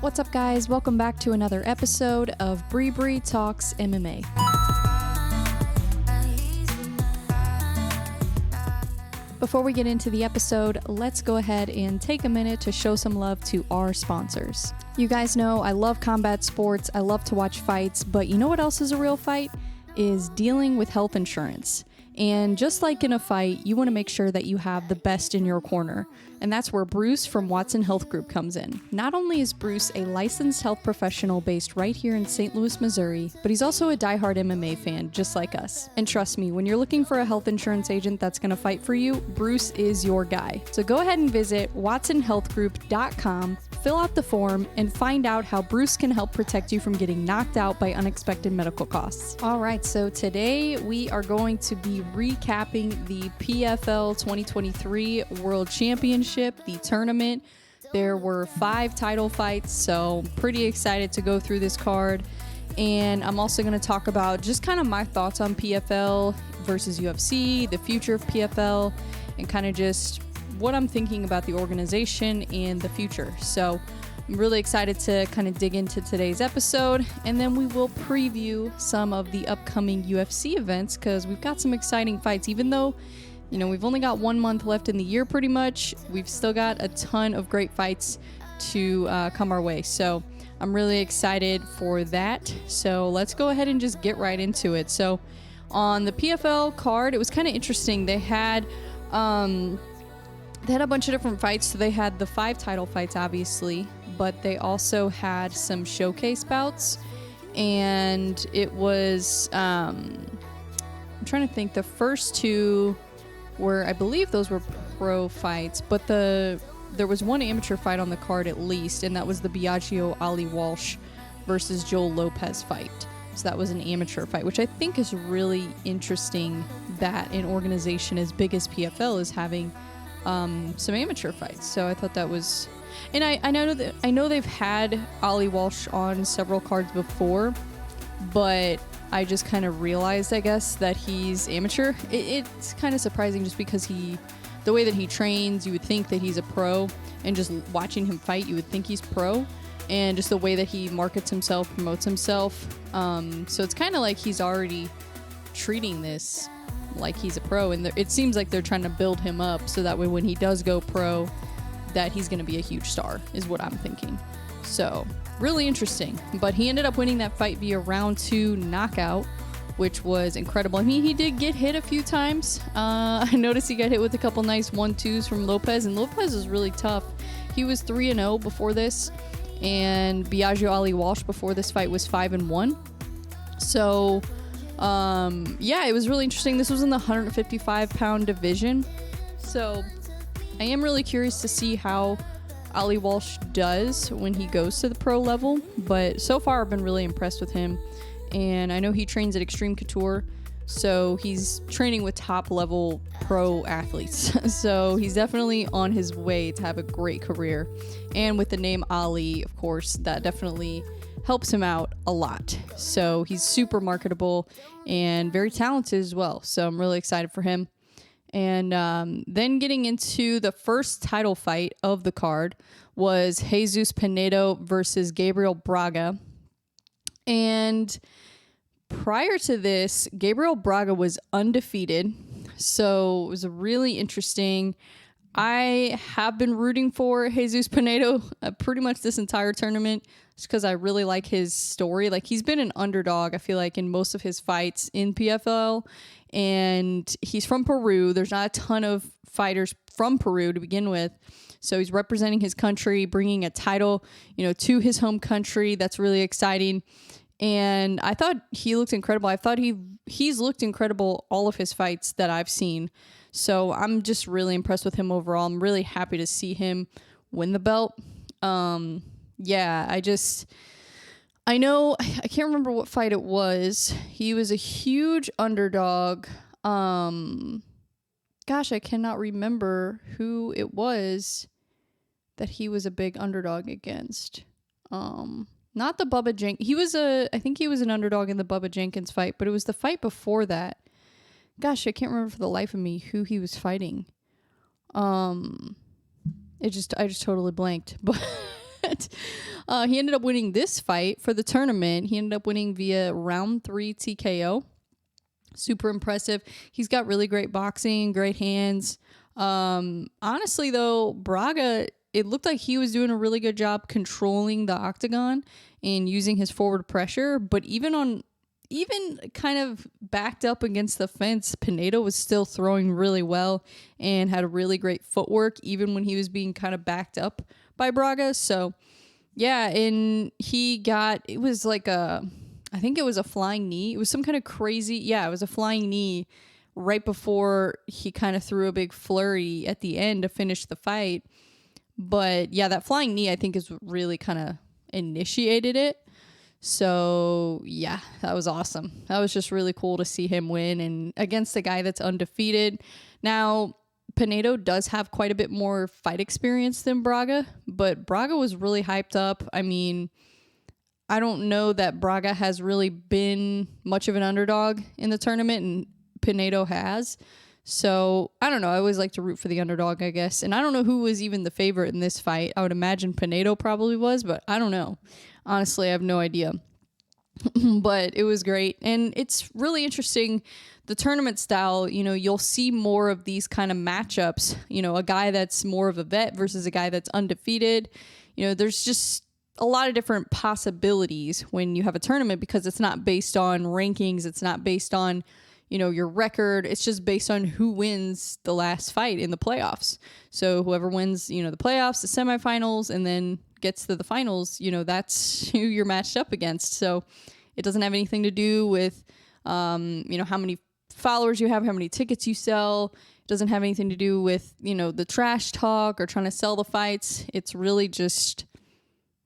What's up, guys? Welcome back to another episode of BreBre Talks MMA. Before we get into the episode, let's go ahead and take a minute to show some love to our sponsors. You guys know I love combat sports, I love to watch fights, but you know what else is a real fight? Is dealing with health insurance. And just like in a fight, you want to make sure that you have the best in your corner. And that's where Bruce from Watson Health Group comes in. Not only is Bruce a licensed health professional based right here in St. Louis, Missouri, but he's also a diehard MMA fan just like us. And trust me, when you're looking for a health insurance agent that's going to fight for you, Bruce is your guy. So go ahead and visit watsonhealthgroup.com, fill out the form, and find out how Bruce can help protect you from getting knocked out by unexpected medical costs. All right, so today we are going to be recapping the PFL 2023 World Championship, the tournament. There were 5 title fights, so pretty excited to go through this card. And I'm also going to talk about just kind of my thoughts on PFL versus UFC, the future of PFL, and kind of just what I'm thinking about the organization and the future. So I'm really excited to kind of dig into today's episode, and then we will preview some of the upcoming UFC events because we've got some exciting fights. Even though, you know, we've only got 1 month left in the year pretty much, we've still got a ton of great fights to come our way. So I'm really excited for that. So let's go ahead and just get right into it. So on the PFL card, it was kind of interesting. They had a bunch of different fights. So they had the 5 title fights, obviously, but they also had some showcase bouts. And it was, I'm trying to think, the first 2 were, I believe those were pro fights, but there was one amateur fight on the card at least, and that was the Biagio Ali Walsh versus Joel Lopez fight. So that was an amateur fight, which I think is really interesting that an organization as big as PFL is having some amateur fights. So I thought that was, and I know they've had Ali Walsh on several cards before, but I just kind of realized, I guess, that he's amateur. It's kind of surprising just because the way that he trains, you would think that he's a pro, and just watching him fight, you would think he's pro, and just the way that he markets himself, promotes himself. So it's kind of like he's already treating this like he's a pro, and it seems like they're trying to build him up so that way when he does go pro, that he's going to be a huge star, is what I'm thinking. So really interesting. But he ended up winning that fight via round 2 knockout, which was incredible. I mean, he did get hit a few times. I noticed he got hit with a couple nice 1-2s from Lopez, and Lopez is really tough. He was 3-0 before this, and Biagio Ali Walsh before this fight was 5-1. So yeah, it was really interesting. This was in the 155 pound division. So I am really curious to see how Ali Walsh does when he goes to the pro level, but so far I've been really impressed with him. And I know he trains at Extreme Couture, so he's training with top level pro athletes. So he's definitely on his way to have a great career. And with the name Ali, of course, that definitely helps him out a lot. So he's super marketable and very talented as well. So I'm really excited for him. And then getting into the first title fight of the card was Jesus Pinedo versus Gabriel Braga. And prior to this, Gabriel Braga was undefeated. So it was really interesting. I have been rooting for Jesus Pinedo pretty much this entire tournament just because I really like his story. Like, he's been an underdog, I feel like, in most of his fights in PFL. And he's from Peru. There's not a ton of fighters from Peru to begin with. So he's representing his country, bringing a title, to his home country. That's really exciting. And I thought he looked incredible. I thought he's looked incredible all of his fights that I've seen. So I'm just really impressed with him overall. I'm really happy to see him win the belt. Yeah, I know, I can't remember what fight it was. He was a huge underdog. Gosh, I cannot remember who it was that he was a big underdog against. Not the Bubba Jenkins. I think he was an underdog in the Bubba Jenkins fight, but it was the fight before that. Gosh, I can't remember for the life of me who he was fighting. I just totally blanked. But But he ended up winning this fight for the tournament. He ended up winning via round 3 TKO. Super impressive. He's got really great boxing, great hands. Honestly, though, Braga, it looked like he was doing a really good job controlling the octagon and using his forward pressure. But even kind of backed up against the fence, Pinedo was still throwing really well and had a really great footwork, even when he was being kind of backed up by Braga. So, yeah, and it was like I think it was a flying knee. It was some kind of crazy, it was a flying knee right before he kind of threw a big flurry at the end to finish the fight. But yeah, that flying knee, I think, is really kind of initiated it. So yeah, that was awesome. That was just really cool to see him win, and against a guy that's undefeated. Now, Pinedo does have quite a bit more fight experience than Braga, but Braga was really hyped up. I mean, I don't know that Braga has really been much of an underdog in the tournament, and Pinedo has. So, I don't know. I always like to root for the underdog, I guess. And I don't know who was even the favorite in this fight. I would imagine Pinedo probably was, but I don't know. Honestly, I have no idea. But it was great. And it's really interesting. The tournament style, you'll see more of these kind of matchups. A guy that's more of a vet versus a guy that's undefeated. There's just a lot of different possibilities when you have a tournament, because it's not based on rankings. It's not based on your record. It's just based on who wins the last fight in the playoffs. So whoever wins, the playoffs, the semifinals, and then gets to the finals, that's who you're matched up against. So it doesn't have anything to do with, how many followers you have, how many tickets you sell. It doesn't have anything to do with, the trash talk or trying to sell the fights. It's really just,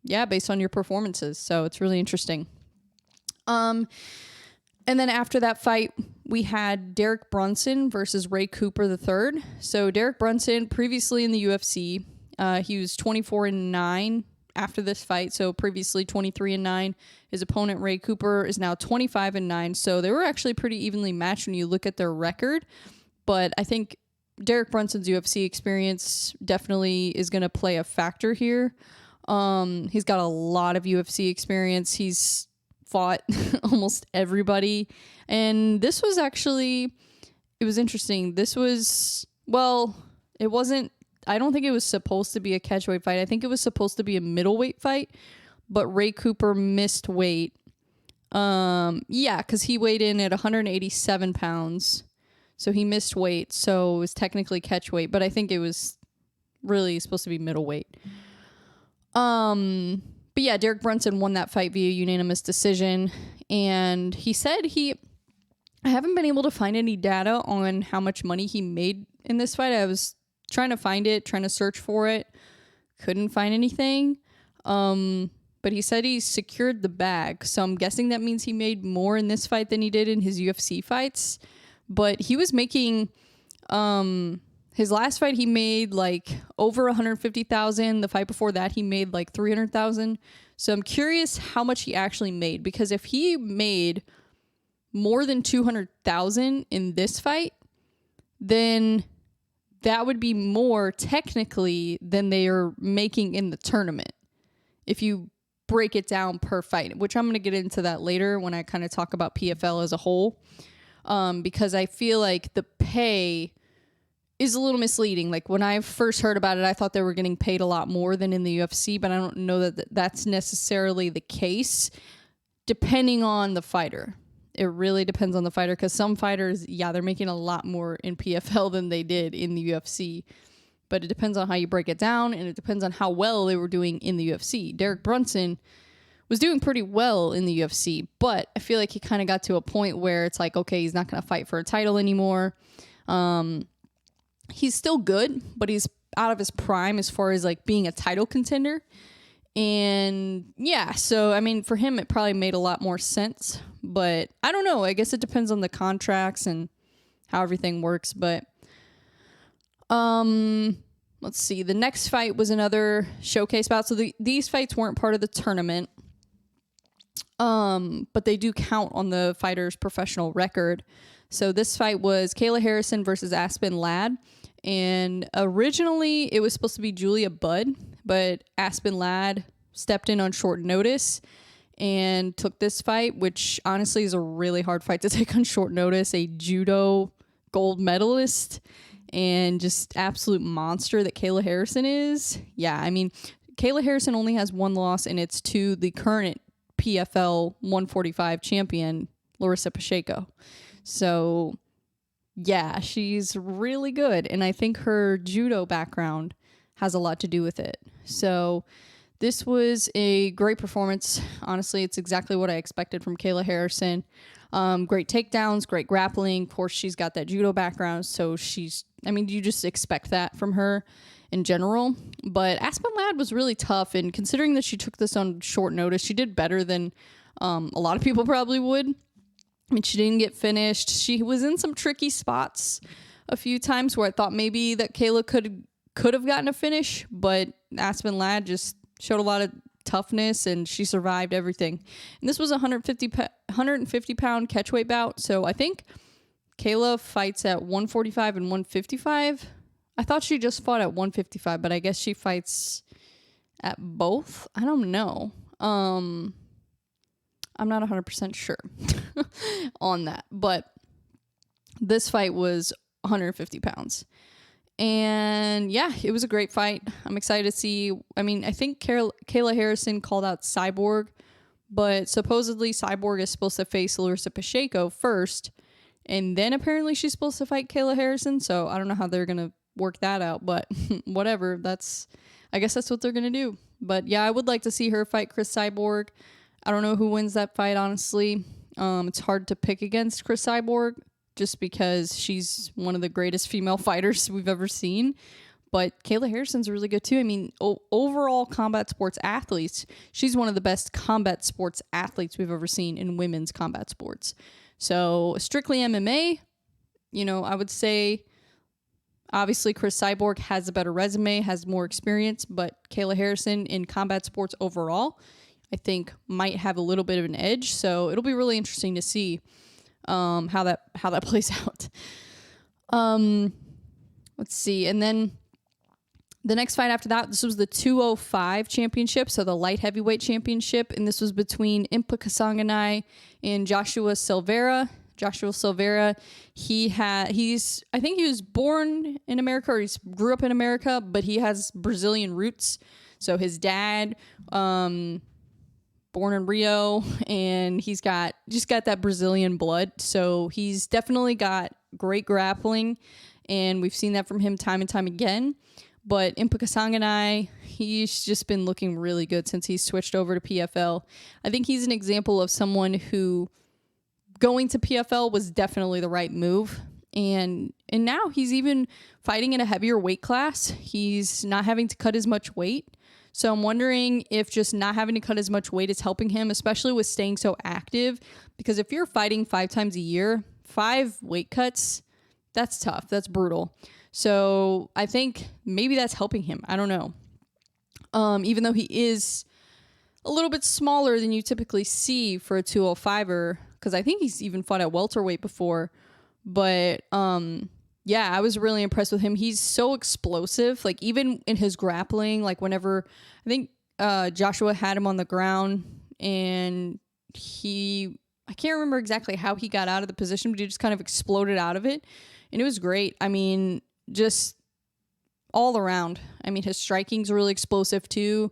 based on your performances. So it's really interesting. And then after that fight, we had Derek Brunson versus Ray Cooper III. So Derek Brunson, previously in the UFC, he was 24-9 after this fight. So previously 23-9. His opponent, Ray Cooper, is now 25-9. So they were actually pretty evenly matched when you look at their record. But I think Derek Brunson's UFC experience definitely is going to play a factor here. He's got a lot of UFC experience. He's fought almost everybody. And this was actually, it was interesting. This was, it wasn't, I don't think it was supposed to be a catchweight fight. I think it was supposed to be a middleweight fight, but Ray Cooper missed weight. Because he weighed in at 187 pounds. So he missed weight. So it was technically catchweight, but I think it was really supposed to be middleweight. But yeah, Derek Brunson won that fight via unanimous decision. And he said I haven't been able to find any data on how much money he made in this fight. I was trying to find it, trying to search for it. Couldn't find anything. But he said he secured the bag. So I'm guessing that means he made more in this fight than he did in his UFC fights. But he was making, his last fight, he made like over 150,000. The fight before that, he made like 300,000. So I'm curious how much he actually made, because if he made more than 200,000 in this fight, then that would be more technically than they are making in the tournament. If you break it down per fight, which I'm going to get into that later when I kind of talk about PFL as a whole. Because I feel like the pay is a little misleading. Like when I first heard about it, I thought they were getting paid a lot more than in the UFC, but I don't know that that's necessarily the case, depending on the fighter. It really depends on the fighter, because some fighters, they're making a lot more in PFL than they did in the UFC. But it depends on how you break it down, and it depends on how well they were doing in the UFC. Derek Brunson was doing pretty well in the UFC, but I feel like he kind of got to a point where it's like, okay, he's not going to fight for a title anymore. He's still good, but he's out of his prime as far as like being a title contender. And so I mean, for him, it probably made a lot more sense, but I don't know. I guess it depends on the contracts and how everything works. But let's see. The next fight was another showcase bout. So these fights weren't part of the tournament, but they do count on the fighter's professional record. So this fight was Kayla Harrison versus Aspen Ladd. And originally it was supposed to be Julia Budd, but Aspen Ladd stepped in on short notice and took this fight, which honestly is a really hard fight to take on short notice. A judo gold medalist and just absolute monster that Kayla Harrison is. Yeah, I mean, Kayla Harrison only has one loss, and it's to the current PFL 145 champion, Larissa Pacheco. So, yeah, she's really good, and I think her judo background has a lot to do with it. So, this was a great performance. Honestly, it's exactly what I expected from Kayla Harrison. Great takedowns, great grappling. Of course, she's got that judo background, so you just expect that from her in general. But Aspen Ladd was really tough, and considering that she took this on short notice, she did better than a lot of people probably would. I mean, she didn't get finished. She was in some tricky spots a few times where I thought maybe that Kayla could have gotten a finish, but Aspen Ladd just showed a lot of toughness, and she survived everything. And this was a 150 pound catchweight bout, so I think Kayla fights at 145 and 155. I thought she just fought at 155, but I guess she fights at both. I don't know. I'm not 100% sure on that, but this fight was 150 pounds. And yeah, it was a great fight. I'm excited to see. I mean, I think Kayla Harrison called out Cyborg, but supposedly Cyborg is supposed to face Larissa Pacheco first, and then apparently she's supposed to fight Kayla Harrison. So I don't know how they're going to work that out, but whatever. I guess that's what they're going to do. But yeah, I would like to see her fight Chris Cyborg. I don't know who wins that fight, honestly. It's hard to pick against Chris Cyborg, just because she's one of the greatest female fighters we've ever seen. But Kayla Harrison's really good too. I mean, overall combat sports athletes, she's one of the best combat sports athletes we've ever seen in women's combat sports. So strictly MMA, I would say obviously Chris Cyborg has a better resume, has more experience, but Kayla Harrison in combat sports overall, I think might have a little bit of an edge. So it'll be really interesting to see how that plays out. Let's see. And then the next fight after that, this was the 205 championship, so the light heavyweight championship, and this was between Impa Kasanganay and Joshua Silveira. Joshua Silveira, I think he was born in America, or he grew up in America, but he has Brazilian roots. So his dad, born in Rio, and he's got that Brazilian blood. So he's definitely got great grappling, and we've seen that from him time and time again. But Impa Kasanganay, he's just been looking really good since he's switched over to PFL. I think he's an example of someone who going to PFL was definitely the right move. And now he's even fighting in a heavier weight class. He's not having to cut as much weight. So I'm wondering if just not having to cut as much weight is helping him, especially with staying so active. Because if you're fighting 5 times a year, 5 weight cuts, that's tough. That's brutal. So I think maybe that's helping him. I don't know. Even though he is a little bit smaller than you typically see for a 205er, because I think he's even fought at welterweight before. But yeah, I was really impressed with him. He's so explosive. Like even in his grappling, like whenever I think Joshua had him on the ground, and I can't remember exactly how he got out of the position, but he just kind of exploded out of it. And it was great. I mean, just all around. I mean, his striking's really explosive too.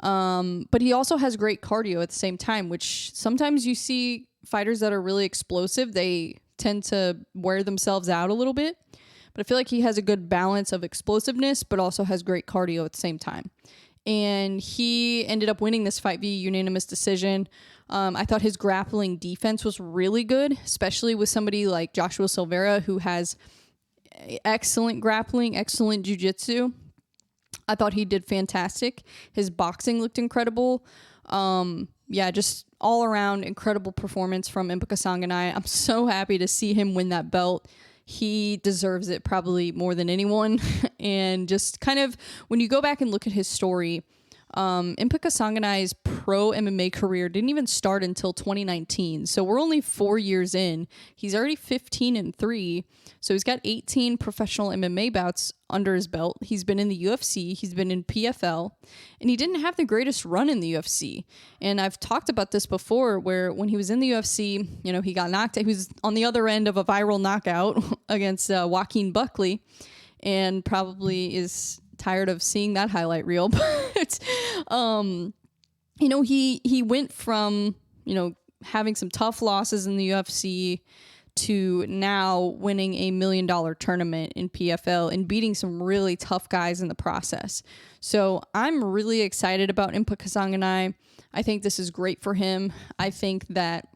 But he also has great cardio at the same time, which sometimes you see fighters that are really explosive, they tend to wear themselves out a little bit. But I feel like he has a good balance of explosiveness, but also has great cardio at the same time. And he ended up winning this fight via unanimous decision. I thought his grappling defense was really good, especially with somebody like Joshua Silveira, who has excellent grappling, excellent jiu-jitsu. I thought he did fantastic. His boxing looked incredible. Yeah, just all around incredible performance from Impa Kasanganay. I'm so happy to see him win that belt. He deserves it probably more than anyone. And just kind of when you go back and look at his story, Impa Kasanganai's pro MMA career didn't even start until 2019. So we're only 4 years in. He's already 15-3. So he's got 18 professional MMA bouts under his belt. He's been in the UFC. He's been in PFL. And he didn't have the greatest run in the UFC. And I've talked about this before, where when he was in the UFC, you know, he got knocked out. He was on the other end of a viral knockout against Joaquin Buckley, and probably is tired of seeing that highlight reel. But you know, he went from, you know, having some tough losses in the UFC to now winning a $1 million tournament in PFL and beating some really tough guys in the process. So I'm really excited about Impa Kasanganai. I think this is great for him. I think that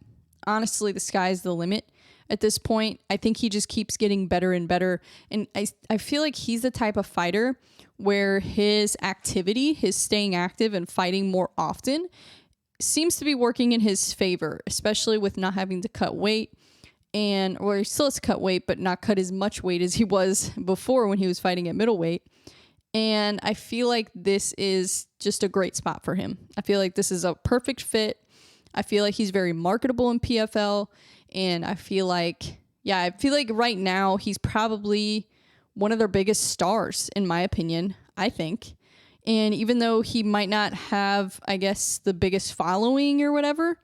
honestly the sky's the limit at this point. I think he just keeps getting better and better. And I feel like he's the type of fighter where his activity, his staying active and fighting more often, seems to be working in his favor, especially with not having to cut weight. Or he still has to cut weight, but not cut as much weight as he was before when he was fighting at middleweight. And I feel like this is just a great spot for him. I feel like this is a perfect fit. I feel like he's very marketable in PFL. And I feel like right now he's probably one of their biggest stars, in my opinion, I think. And even though he might not have, I guess, the biggest following or whatever,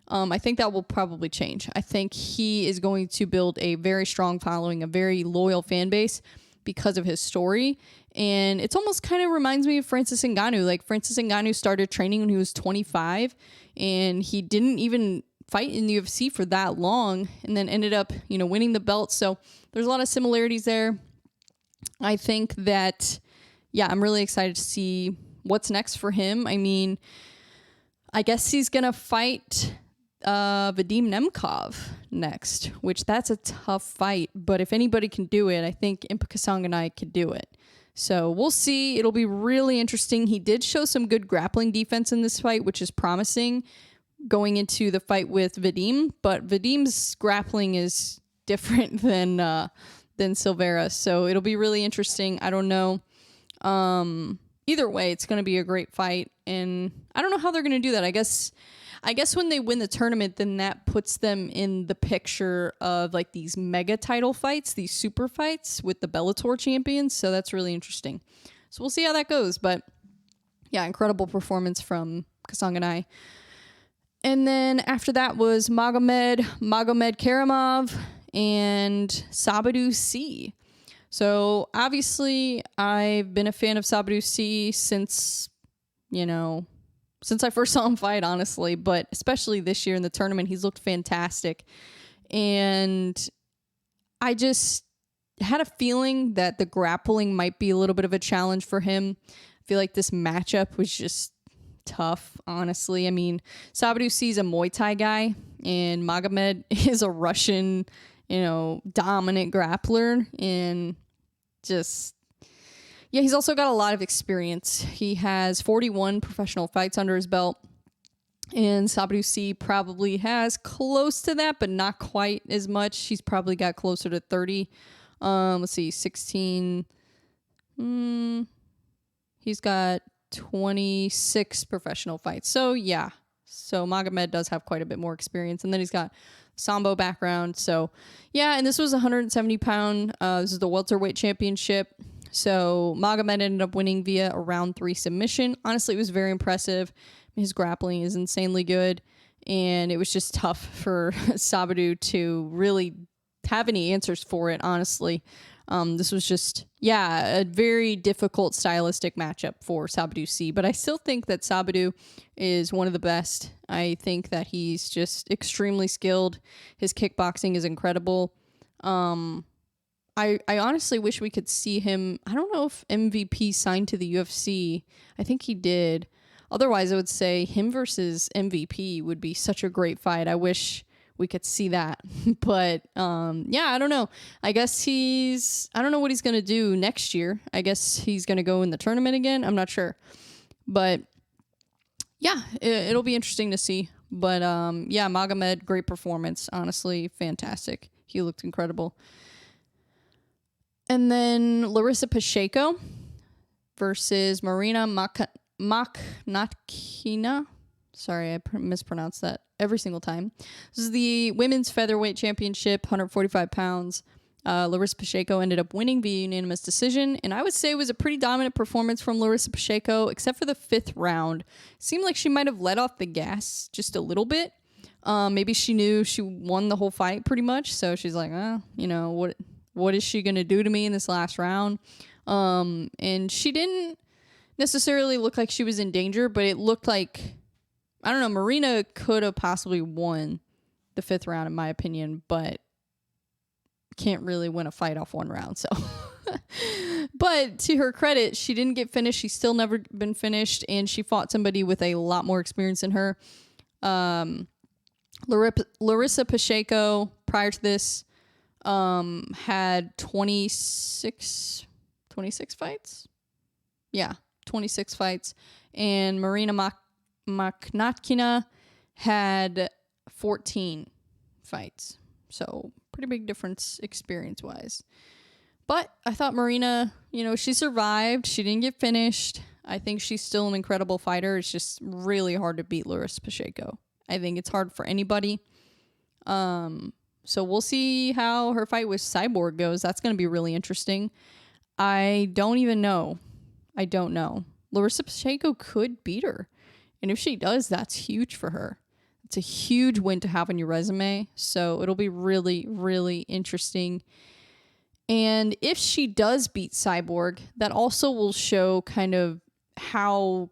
I think that will probably change. I think he is going to build a very strong following, a very loyal fan base because of his story. And it's almost kind of reminds me of Francis Ngannou. Like, Francis Ngannou started training when he was 25, and he didn't even fight in the UFC for that long, and then ended up, you know, winning the belt. So there's a lot of similarities there. I think that, yeah, I'm really excited to see what's next for him. I mean, I guess he's going to fight Vadim Nemkov next, which that's a tough fight. But if anybody can do it, I think Impa Kasanganai could do it. So we'll see. It'll be really interesting. He did show some good grappling defense in this fight, which is promising going into the fight with Vadim. But Vadim's grappling is different than Silveira. So it'll be really interesting. I don't know. Either way, it's going to be a great fight. And I don't know how they're going to do that. I guess when they win the tournament, then that puts them in the picture of like these mega title fights, these super fights with the Bellator champions. So that's really interesting. So we'll see how that goes. But yeah, incredible performance from Kasanganai. And then after that was Magomed Karamov and Sabadu C. So obviously I've been a fan of Sabadu C since I first saw him fight, honestly, but especially this year in the tournament, he's looked fantastic. And I just had a feeling that the grappling might be a little bit of a challenge for him. I feel like this matchup was just tough, honestly. I mean, Sabadu C is a Muay Thai guy, and Magomed is a Russian, dominant grappler, and just, yeah, he's also got a lot of experience. He has 41 professional fights under his belt, and Sabadu C probably has close to that, but not quite as much. He's probably got closer to 30. Let's see, 16. He's got 26 professional fights. So yeah, so Magomed does have quite a bit more experience, and then he's got Sambo background. So yeah, and this was 170 pound. This is the welterweight championship. So Magomed ended up winning via a round 3 submission. Honestly, it was very impressive. His grappling is insanely good, and it was just tough for Sabadu to really have any answers for it, honestly. This was just, a very difficult stylistic matchup for Sabadu C, but I still think that Sabadu is one of the best. I think that he's just extremely skilled. His kickboxing is incredible. I honestly wish we could see him. I don't know if MVP signed to the UFC. I think he did. Otherwise, I would say him versus MVP would be such a great fight. I wish we could see that. But I don't know. I guess I don't know what he's going to do next year. I guess he's going to go in the tournament again. I'm not sure. But yeah, it'll be interesting to see. But Magomed, great performance. Honestly, fantastic. He looked incredible. And then Larissa Pacheco versus Marina Maknatkina. Sorry, I mispronounced that every single time. This is the women's featherweight championship, 145 pounds. Larissa Pacheco ended up winning via unanimous decision, and I would say it was a pretty dominant performance from Larissa Pacheco, except for the 5th round. Seemed like she might have let off the gas just a little bit. Maybe she knew she won the whole fight pretty much, so she's like, what is she gonna do to me in this last round? And she didn't necessarily look like she was in danger, but it looked like, I don't know, Marina could have possibly won the 5th round in my opinion, but can't really win a fight off one round. So, but to her credit, she didn't get finished. She's still never been finished, and she fought somebody with a lot more experience than her. Larissa Pacheco, prior to this, had 26 fights. Yeah, 26 fights. And Marina Maknatkina had 14 fights. So pretty big difference experience-wise. But I thought Marina, she survived. She didn't get finished. I think she's still an incredible fighter. It's just really hard to beat Larissa Pacheco. I think it's hard for anybody. So we'll see how her fight with Cyborg goes. That's going to be really interesting. I don't even know. I don't know. Larissa Pacheco could beat her. And if she does, that's huge for her. It's a huge win to have on your resume. So it'll be really, really interesting. And if she does beat Cyborg, that also will show kind of how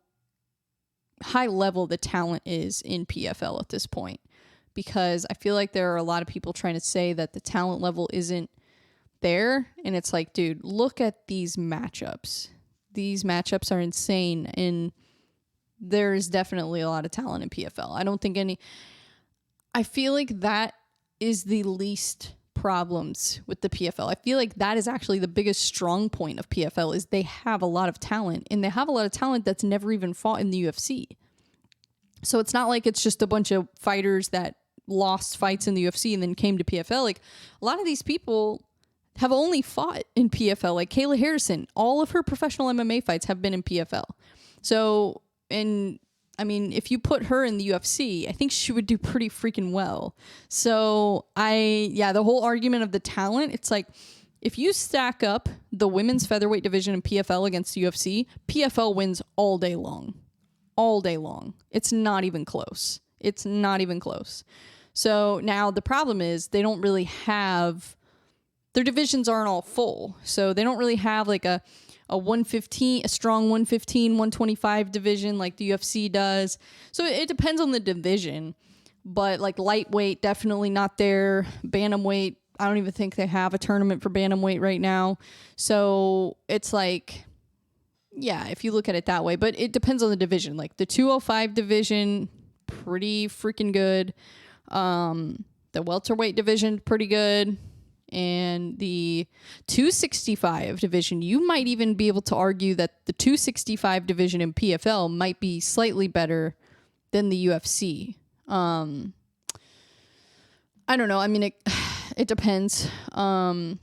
high level the talent is in PFL at this point. Because I feel like there are a lot of people trying to say that the talent level isn't there. And it's like, dude, look at these matchups. These matchups are insane. And there's definitely a lot of talent in PFL. I feel like that is the least problems with the PFL. I feel like that is actually the biggest strong point of PFL is they have a lot of talent, and they have a lot of talent that's never even fought in the UFC. So it's not like it's just a bunch of fighters that lost fights in the UFC and then came to PFL. Like, a lot of these people have only fought in PFL. Like Kayla Harrison, all of her professional MMA fights have been in PFL. So, and I mean, if you put her in the UFC, I think she would do pretty freaking well. So the whole argument of the talent, it's like, if you stack up the women's featherweight division in PFL against the UFC, PFL wins all day long. All day long. It's not even close. It's not even close. So now the problem is they don't really have, their divisions aren't all full. So they don't really have like a 115, a strong 115, 125 division like the UFC does. So it depends on the division. But like lightweight, definitely not there. Bantamweight, I don't even think they have a tournament for bantamweight right now. So it's like, yeah, if you look at it that way. But it depends on the division. Like the 205 division, pretty freaking good. The welterweight division, pretty good. And the 265 division, you might even be able to argue that the 265 division in PFL might be slightly better than the UFC. I don't know. I mean, it depends. I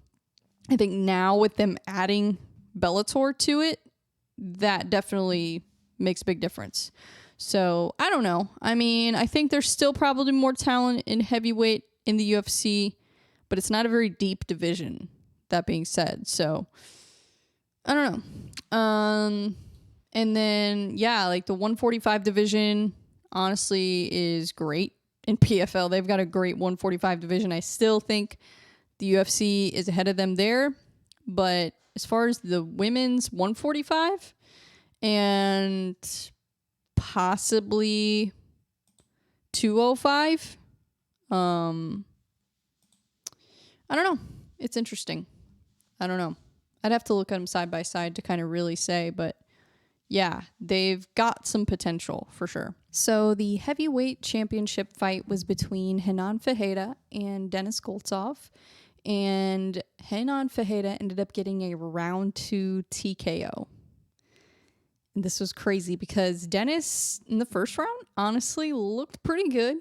think now with them adding Bellator to it, that definitely makes a big difference. So I don't know. I mean, I think there's still probably more talent in heavyweight in the UFC, but it's not a very deep division, that being said. So, I don't know. And then, yeah, like the 145 division, honestly, is great in PFL. They've got a great 145 division. I still think the UFC is ahead of them there. But as far as the women's 145 and possibly 205, I don't know. It's interesting. I don't know. I'd have to look at them side by side to kind of really say, but yeah, they've got some potential for sure. So the heavyweight championship fight was between Renan Ferreira and Denis Goltsov, and Renan Ferreira ended up getting a round 2 TKO. And this was crazy because Denis in the first round honestly looked pretty good.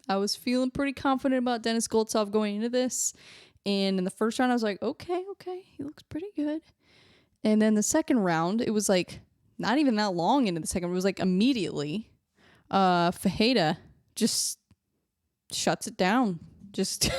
I was feeling pretty confident about Denis Goltsov going into this. And in the first round, I was like, okay, he looks pretty good. And then the second round, it was like not even that long into the second. It was like immediately. Fajeda just shuts it down. Just,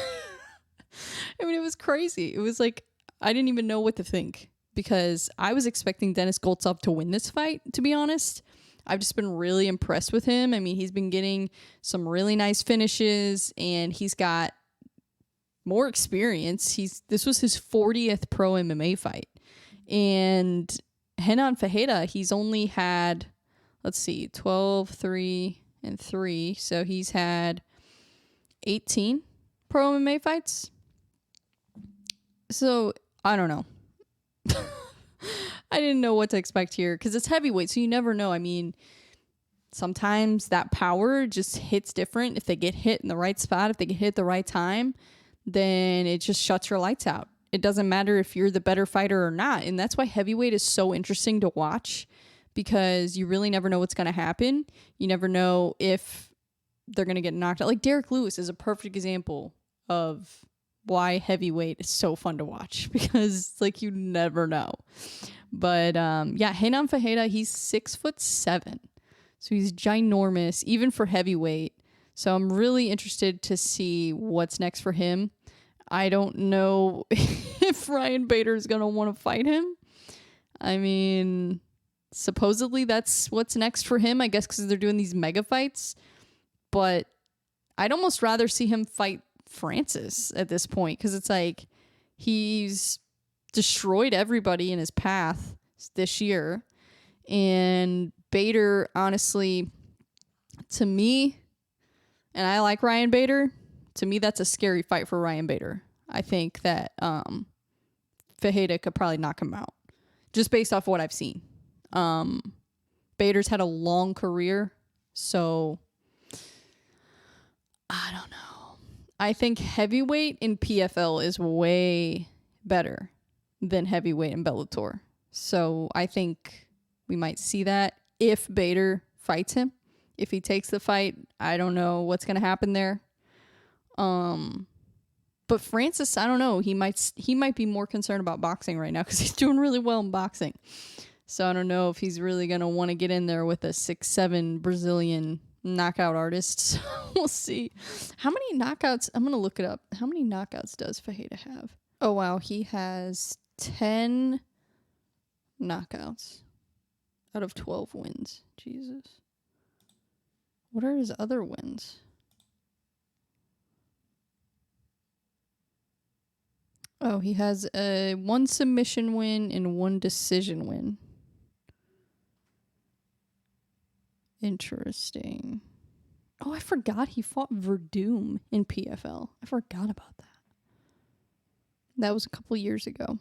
I mean, it was crazy. It was like, I didn't even know what to think because I was expecting Denis Goltsov to win this fight, to be honest. I've just been really impressed with him. I mean, he's been getting some really nice finishes and he's got more experience. This was his 40th pro MMA fight. And Renan Fajeda, he's only had, let's see, 12, 3, and 3. So he's had 18 pro MMA fights. So I don't know. I didn't know what to expect here because it's heavyweight, so you never know. I mean, sometimes that power just hits different. If they get hit in the right spot, if they get hit at the right time, then it just shuts your lights out. It doesn't matter if you're the better fighter or not. And that's why heavyweight is so interesting to watch because you really never know what's going to happen. You never know if they're going to get knocked out. Like Derek Lewis is a perfect example of why heavyweight is so fun to watch because like you never know. But yeah, Renan Fajeda, he's 6'7", so he's ginormous even for heavyweight. So I'm really interested to see what's next for him. I don't know if Ryan Bader is gonna want to fight him. I mean, supposedly that's what's next for him, I guess, because they're doing these mega fights. But I'd almost rather see him fight Francis at this point because it's like he's destroyed everybody in his path this year. And Bader, honestly, to me, and I like Ryan Bader, to me that's a scary fight for Ryan Bader. I think that Fajeda could probably knock him out just based off what I've seen. Bader's had a long career, so I don't know. I think heavyweight in PFL is way better than heavyweight in Bellator. So I think we might see that if Bader fights him. If he takes the fight, I don't know what's going to happen there. But Francis, I don't know. He might be more concerned about boxing right now because he's doing really well in boxing. So I don't know if he's really going to want to get in there with a 6'7" Brazilian knockout artist. So we'll see. How many knockouts? I'm going to look it up. How many knockouts does Fajeda have? Oh, wow. He has 10 knockouts out of 12 wins. Jesus. What are his other wins? Oh, he has a 1 submission win and 1 decision win. Interesting. Oh, I forgot he fought Verdum in PFL. I forgot about that. That was a couple years ago.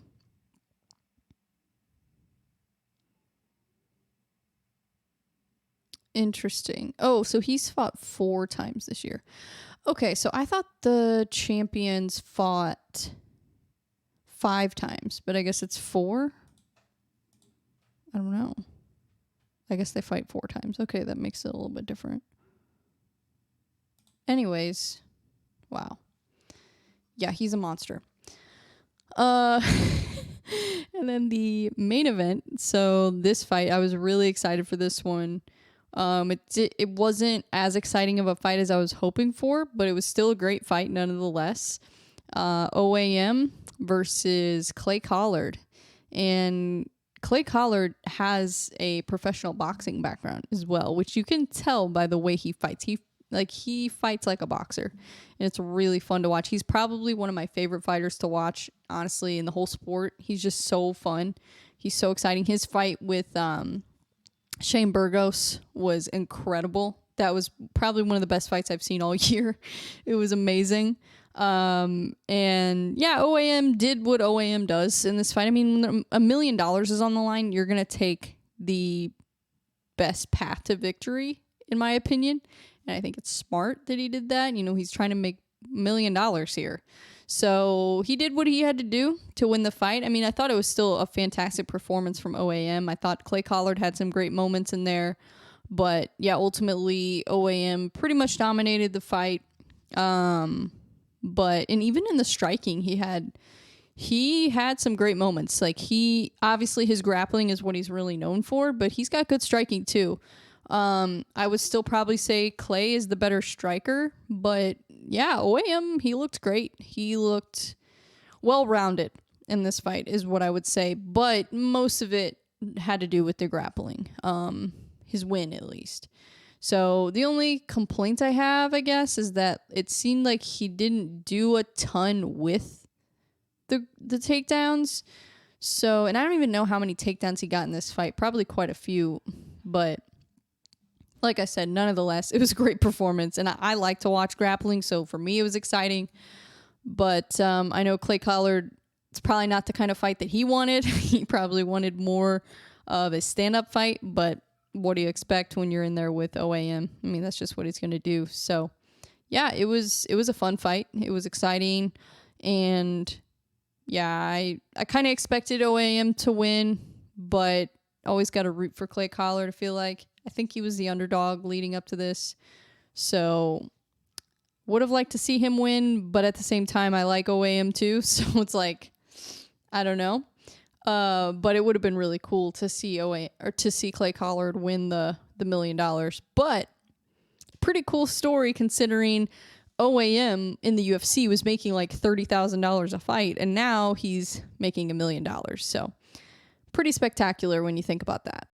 Interesting. Oh, so he's fought 4 times this year. Okay, so I thought the champions fought 5 times, but I guess it's 4? I don't know. I guess they fight 4 times. Okay, that makes it a little bit different. Anyways, wow. Yeah, he's a monster. And then the main event. So this fight, I was really excited for this one. It wasn't as exciting of a fight as I was hoping for, but it was still a great fight nonetheless. OAM versus Clay Collard. And Clay Collard has a professional boxing background as well, which you can tell by the way he fights. He fights like a boxer, and it's really fun to watch. He's probably one of my favorite fighters to watch, honestly, in the whole sport. He's just so fun. He's so exciting. His fight with Shane Burgos was incredible. That was probably one of the best fights I've seen all year. It was amazing. And yeah, OAM did what OAM does in this fight. I mean, when $1 million is on the line, you're going to take the best path to victory, in my opinion. And I think it's smart that he did that. You know, he's trying to make $1 million here. So he did what he had to do to win the fight. I mean, I thought it was still a fantastic performance from OAM. I thought Clay Collard had some great moments in there. But yeah, ultimately, OAM pretty much dominated the fight. And even in the striking, he had he had some great moments. Like, he obviously, his grappling is what he's really known for, but he's got good striking too. I would still probably say Clay is the better striker, but yeah, OAM, he looked great. He looked well-rounded in this fight is what I would say, but most of it had to do with the grappling. His win, at least. So the only complaint I have, I guess, is that it seemed like he didn't do a ton with the takedowns. So, and I don't even know how many takedowns he got in this fight. Probably quite a few, but like I said, none of the less. It was a great performance, and I like to watch grappling, so for me it was exciting. But I know Clay Collard, it's probably not the kind of fight that he wanted. He probably wanted more of a stand-up fight, but what do you expect when you're in there with OAM? I mean, that's just what he's going to do. So, yeah, it was a fun fight. It was exciting, and yeah, I kind of expected OAM to win, but always got to root for Clay Collard, I feel like. I think he was the underdog leading up to this. So would have liked to see him win, but at the same time, I like OAM too. So it's like, I don't know. But it would have been really cool to see Clay Collard win the $1 million. But pretty cool story considering OAM in the UFC was making like $30,000 a fight, and now he's making $1 million. So pretty spectacular when you think about that.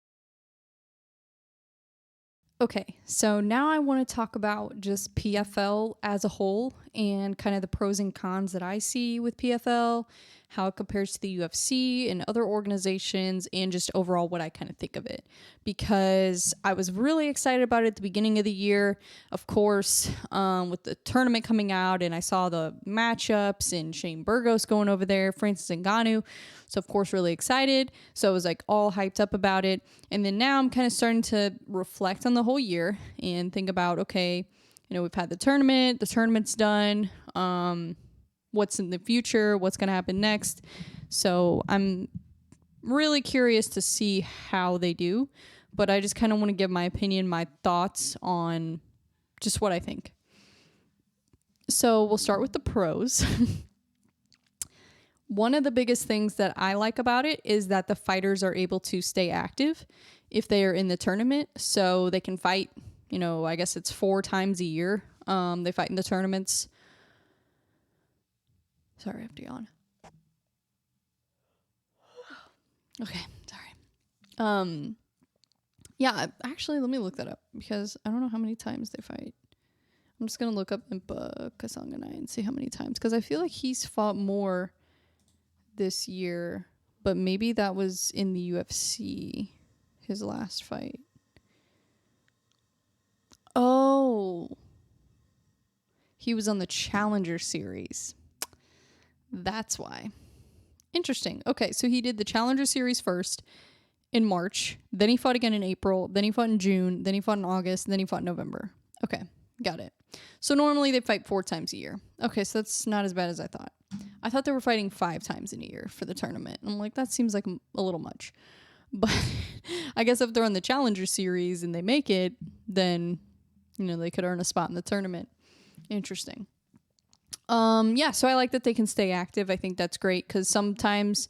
Okay, so now I want to talk about just PFL as a whole and kind of the pros and cons that I see with PFL, how it compares to the UFC and other organizations, and just overall what I kind of think of it. Because I was really excited about it at the beginning of the year, of course, with the tournament coming out, and I saw the matchups and Shane Burgos going over there, Francis Ngannou. So, of course, really excited. So I was like all hyped up about it. And then now I'm kind of starting to reflect on the whole year and think about, okay, you know, we've had the tournament's done. What's in the future? What's going to happen next? So I'm really curious to see how they do. But I just kind of want to give my opinion, my thoughts on just what I think. So we'll start with the pros. One of the biggest things that I like about it is that the fighters are able to stay active if they are in the tournament. So they can fight, you know, I guess it's 4 times a year. They fight in the tournaments. Sorry, I have to yawn. Okay, sorry. Yeah, actually, let me look that up because I don't know how many times they fight. I'm just going to look up Impa Kasanganay and see how many times, because I feel like he's fought more this year, but maybe that was in the UFC, his last fight. Oh, he was on the Challenger Series. That's why. Interesting. Okay, so he did the Challenger Series first in March, then he fought again in April, then he fought in June, then he fought in August, then he fought in November. Okay, got it. So normally they fight 4 times a year. Okay, so that's not as bad as I thought. I thought they were fighting 5 times in a year for the tournament. I'm like, that seems like a little much. But I guess if they're on the Challenger Series and they make it, then, you know, they could earn a spot in the tournament. Interesting. Yeah, so I like that they can stay active. I think that's great because sometimes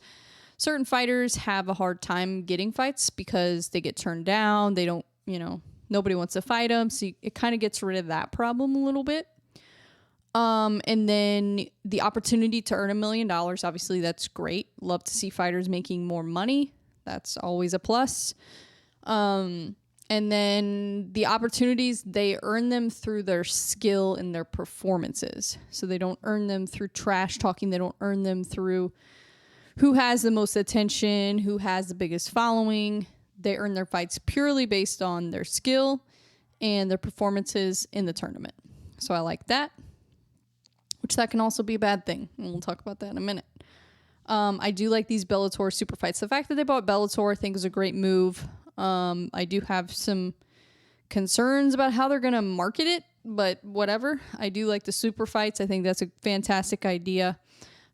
certain fighters have a hard time getting fights because they get turned down. They don't, you know, nobody wants to fight them. So it kind of gets rid of that problem a little bit. And then the opportunity to earn $1 million, obviously that's great. Love to see fighters making more money. That's always a plus. And then the opportunities, they earn them through their skill and their performances. So they don't earn them through trash talking. They don't earn them through who has the most attention, who has the biggest following. They earn their fights purely based on their skill and their performances in the tournament. So I like that, which that can also be a bad thing. And we'll talk about that in a minute. I do like these Bellator super fights. The fact that they bought Bellator, I think, is a great move. I do have some concerns about how they're going to market it, but whatever. I do like the super fights. I think that's a fantastic idea.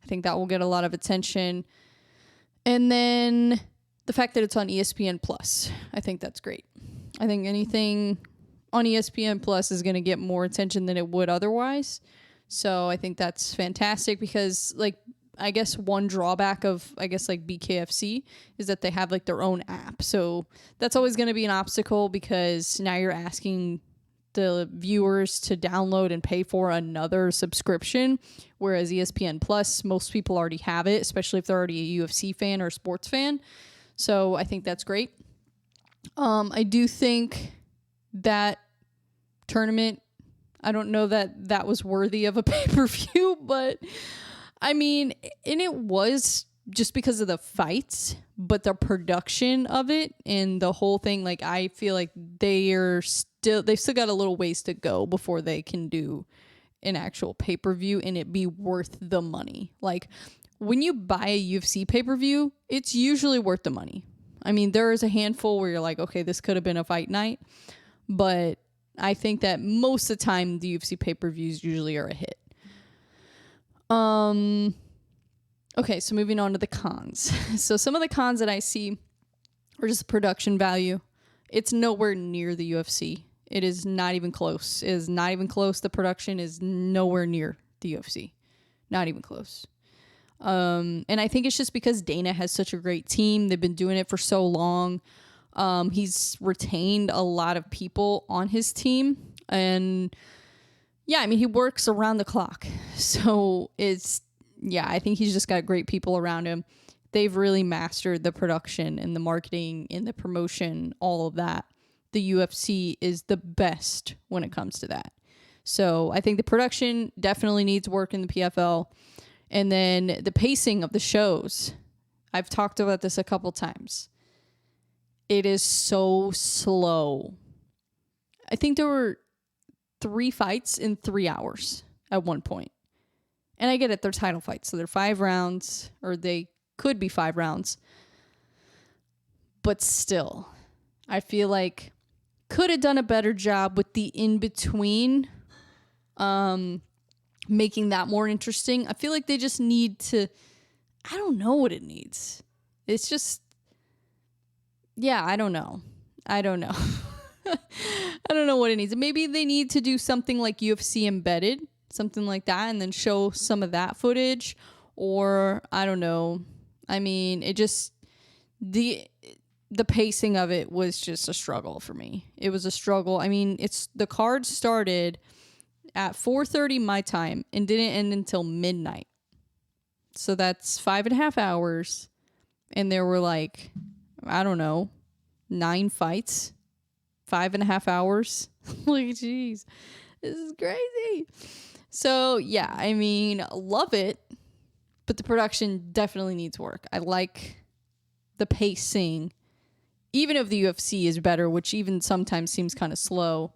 I think that will get a lot of attention. And then the fact that it's on ESPN Plus, I think that's great. I think anything on ESPN Plus is going to get more attention than it would otherwise. So I think that's fantastic because, like, I guess one drawback of, I guess, like BKFC is that they have like their own app. So that's always going to be an obstacle because now you're asking the viewers to download and pay for another subscription. Whereas ESPN Plus, most people already have it, especially if they're already a UFC fan or a sports fan. So I think that's great. I do think that tournament, I don't know that that was worthy of a pay-per-view, but I mean, and it was just because of the fights, but the production of it and the whole thing, like, I feel like they've still got a little ways to go before they can do an actual pay-per-view and it be worth the money. Like, when you buy a UFC pay-per-view, it's usually worth the money. I mean, there is a handful where you're like, okay, this could have been a fight night, but I think that most of the time the UFC pay-per-views usually are a hit. Okay, so moving on to the cons. So some of the cons that I see are just production value. It's nowhere near the UFC. It is not even close. It is not even close. The production is nowhere near the UFC. Not even close. And I think it's just because Dana has such a great team. They've been doing it for so long. He's retained a lot of people on his team. And yeah, I mean, he works around the clock. So I think he's just got great people around him. They've really mastered the production and the marketing and the promotion, all of that. The UFC is the best when it comes to that. So I think the production definitely needs work in the PFL. And then the pacing of the shows. I've talked about this a couple times. It is so slow. I think there were 3 fights in 3 hours at one point. And I get it, they're title fights. So they're 5 rounds, or they could be 5 rounds. But still, I feel like could have done a better job with the in-between, making that more interesting. I feel like they just need to, I don't know what it needs. It's just, I don't know. I don't know what it needs. Maybe they need to do something like UFC Embedded, something like that, and then show some of that footage. Or, I don't know. I mean, it just, the pacing of it was just a struggle for me. It was a struggle. I mean, the card started at 4:30 my time and didn't end until midnight. So that's 5.5 hours. And there were like, I don't know, 9 fights, 5.5 hours. Like, jeez, this is crazy. So yeah, I mean, love it, but the production definitely needs work. I like the pacing, even if the UFC is better, which even sometimes seems kind of slow.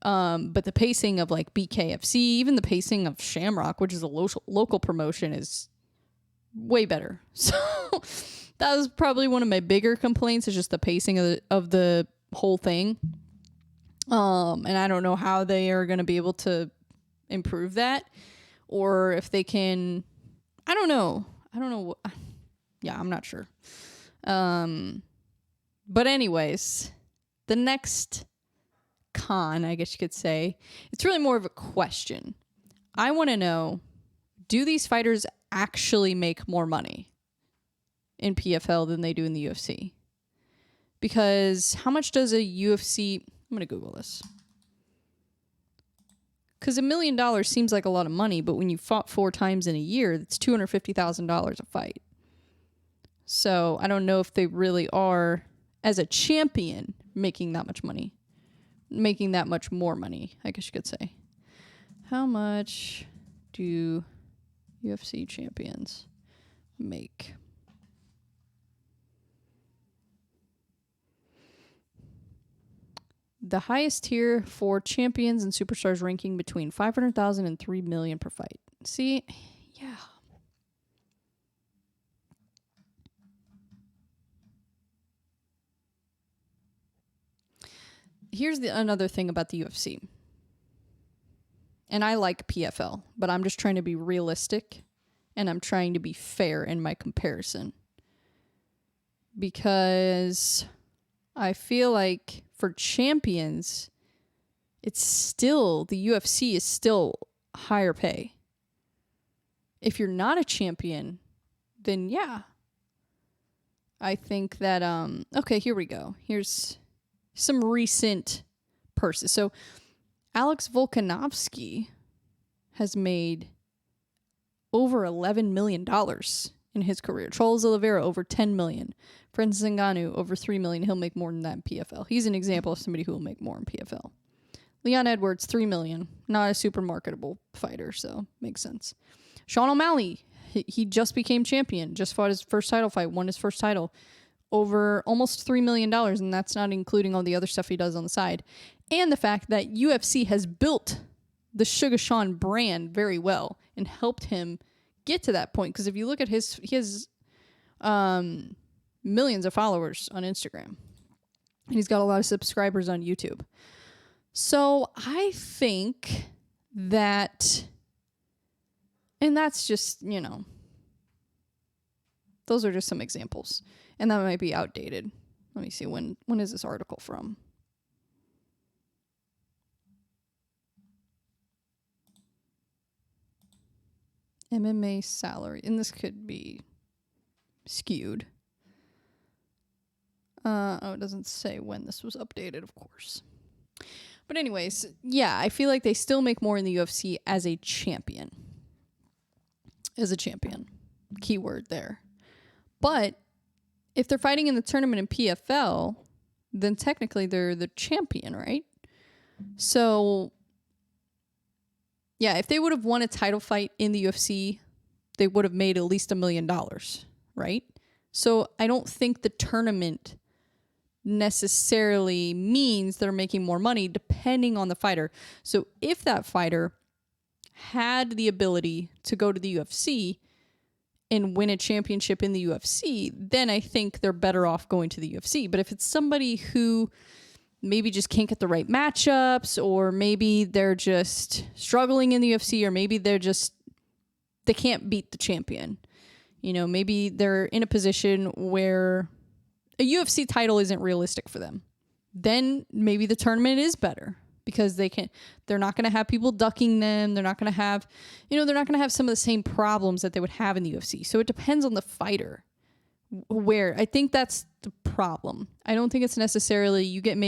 But the pacing of like BKFC, even the pacing of Shamrock, which is a local promotion, is way better. So that was probably one of my bigger complaints, is just the pacing of the whole thing. And I don't know how they are going to be able to improve that, or if they can, I don't know. Yeah, I'm not sure. But anyways, the next con, I guess you could say, it's really more of a question. I want to know, do these fighters actually make more money in PFL than they do in the UFC? Because how much does a UFC, I'm going to Google this. Because $1 million seems like a lot of money, but when you fought 4 times in a year, that's $250,000 a fight. So I don't know if they really are, as a champion, making that much money. Making that much more money, I guess you could say. How much do UFC champions make? The highest tier for champions and superstars ranking between 500,000 and 3 million per fight. See, yeah. Here's another thing about the UFC. And I like PFL, but I'm just trying to be realistic and I'm trying to be fair in my comparison. Because I feel like for champions, it's still, the UFC is still higher pay. If you're not a champion, then yeah. I think that, okay, here we go. Here's some recent purses. So Alex Volkanovski has made over $11 million in his career. Charles Oliveira, over $10 million. Francis Ngannou, over $3 million. He'll make more than that in PFL. He's an example of somebody who will make more in PFL. Leon Edwards, $3 million. Not a super marketable fighter, so makes sense. Sean O'Malley, he just became champion. Just fought his first title fight, won his first title. Over almost $3 million, and that's not including all the other stuff he does on the side. And the fact that UFC has built the Sugar Sean brand very well and helped him get to that point. Because if you look at he has millions of followers on Instagram. And he's got a lot of subscribers on YouTube. So I think that, and that's just, those are just some examples. And that might be outdated. Let me see, when is this article from? MMA salary. And this could be skewed. It doesn't say when this was updated, of course. But anyways, yeah, I feel like they still make more in the UFC as a champion. As a champion. Keyword there. But if they're fighting in the tournament in PFL, then technically they're the champion, right? So, yeah, if they would have won a title fight in the UFC, they would have made at least $1 million, right? So I don't think the tournament necessarily means they're making more money depending on the fighter. So if that fighter had the ability to go to the UFC and win a championship in the UFC, then I think they're better off going to the UFC. But if it's somebody who maybe just can't get the right matchups, or maybe they're just struggling in the UFC, or maybe they can't beat the champion. Maybe they're in a position where a UFC title isn't realistic for them. Then maybe the tournament is better because they're not going to have people ducking them. They're not going to have, they're not going to have some of the same problems that they would have in the UFC. So it depends on the fighter. Where I think that's the problem. I don't think it's necessarily you get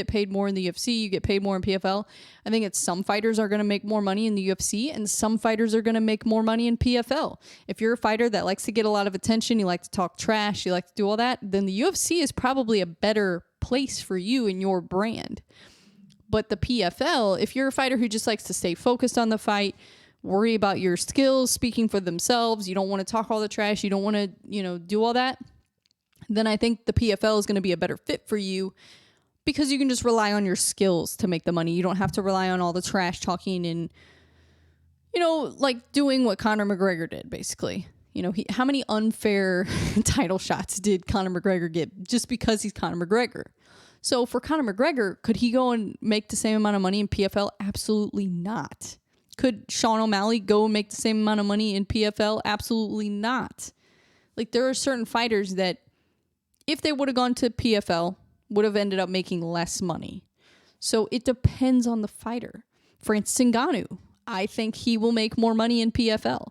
paid more in the UFC, you get paid more in PFL. I think it's some fighters are going to make more money in the UFC and some fighters are going to make more money in PFL. If you're a fighter that likes to get a lot of attention, you like to talk trash, you like to do all that, then the UFC is probably a better place for you and your brand. But the PFL, if you're a fighter who just likes to stay focused on the fight, worry about your skills speaking for themselves, you don't want to talk all the trash, you don't want to, do all that, then I think the PFL is going to be a better fit for you because you can just rely on your skills to make the money. You don't have to rely on all the trash talking and, like doing what Conor McGregor did, basically. How many unfair title shots did Conor McGregor get just because he's Conor McGregor? So for Conor McGregor, could he go and make the same amount of money in PFL? Absolutely not. Could Sean O'Malley go and make the same amount of money in PFL? Absolutely not. Like, there are certain fighters that, if they would have gone to PFL, would have ended up making less money. So it depends on the fighter. Francis Ngannou, I think he will make more money in PFL.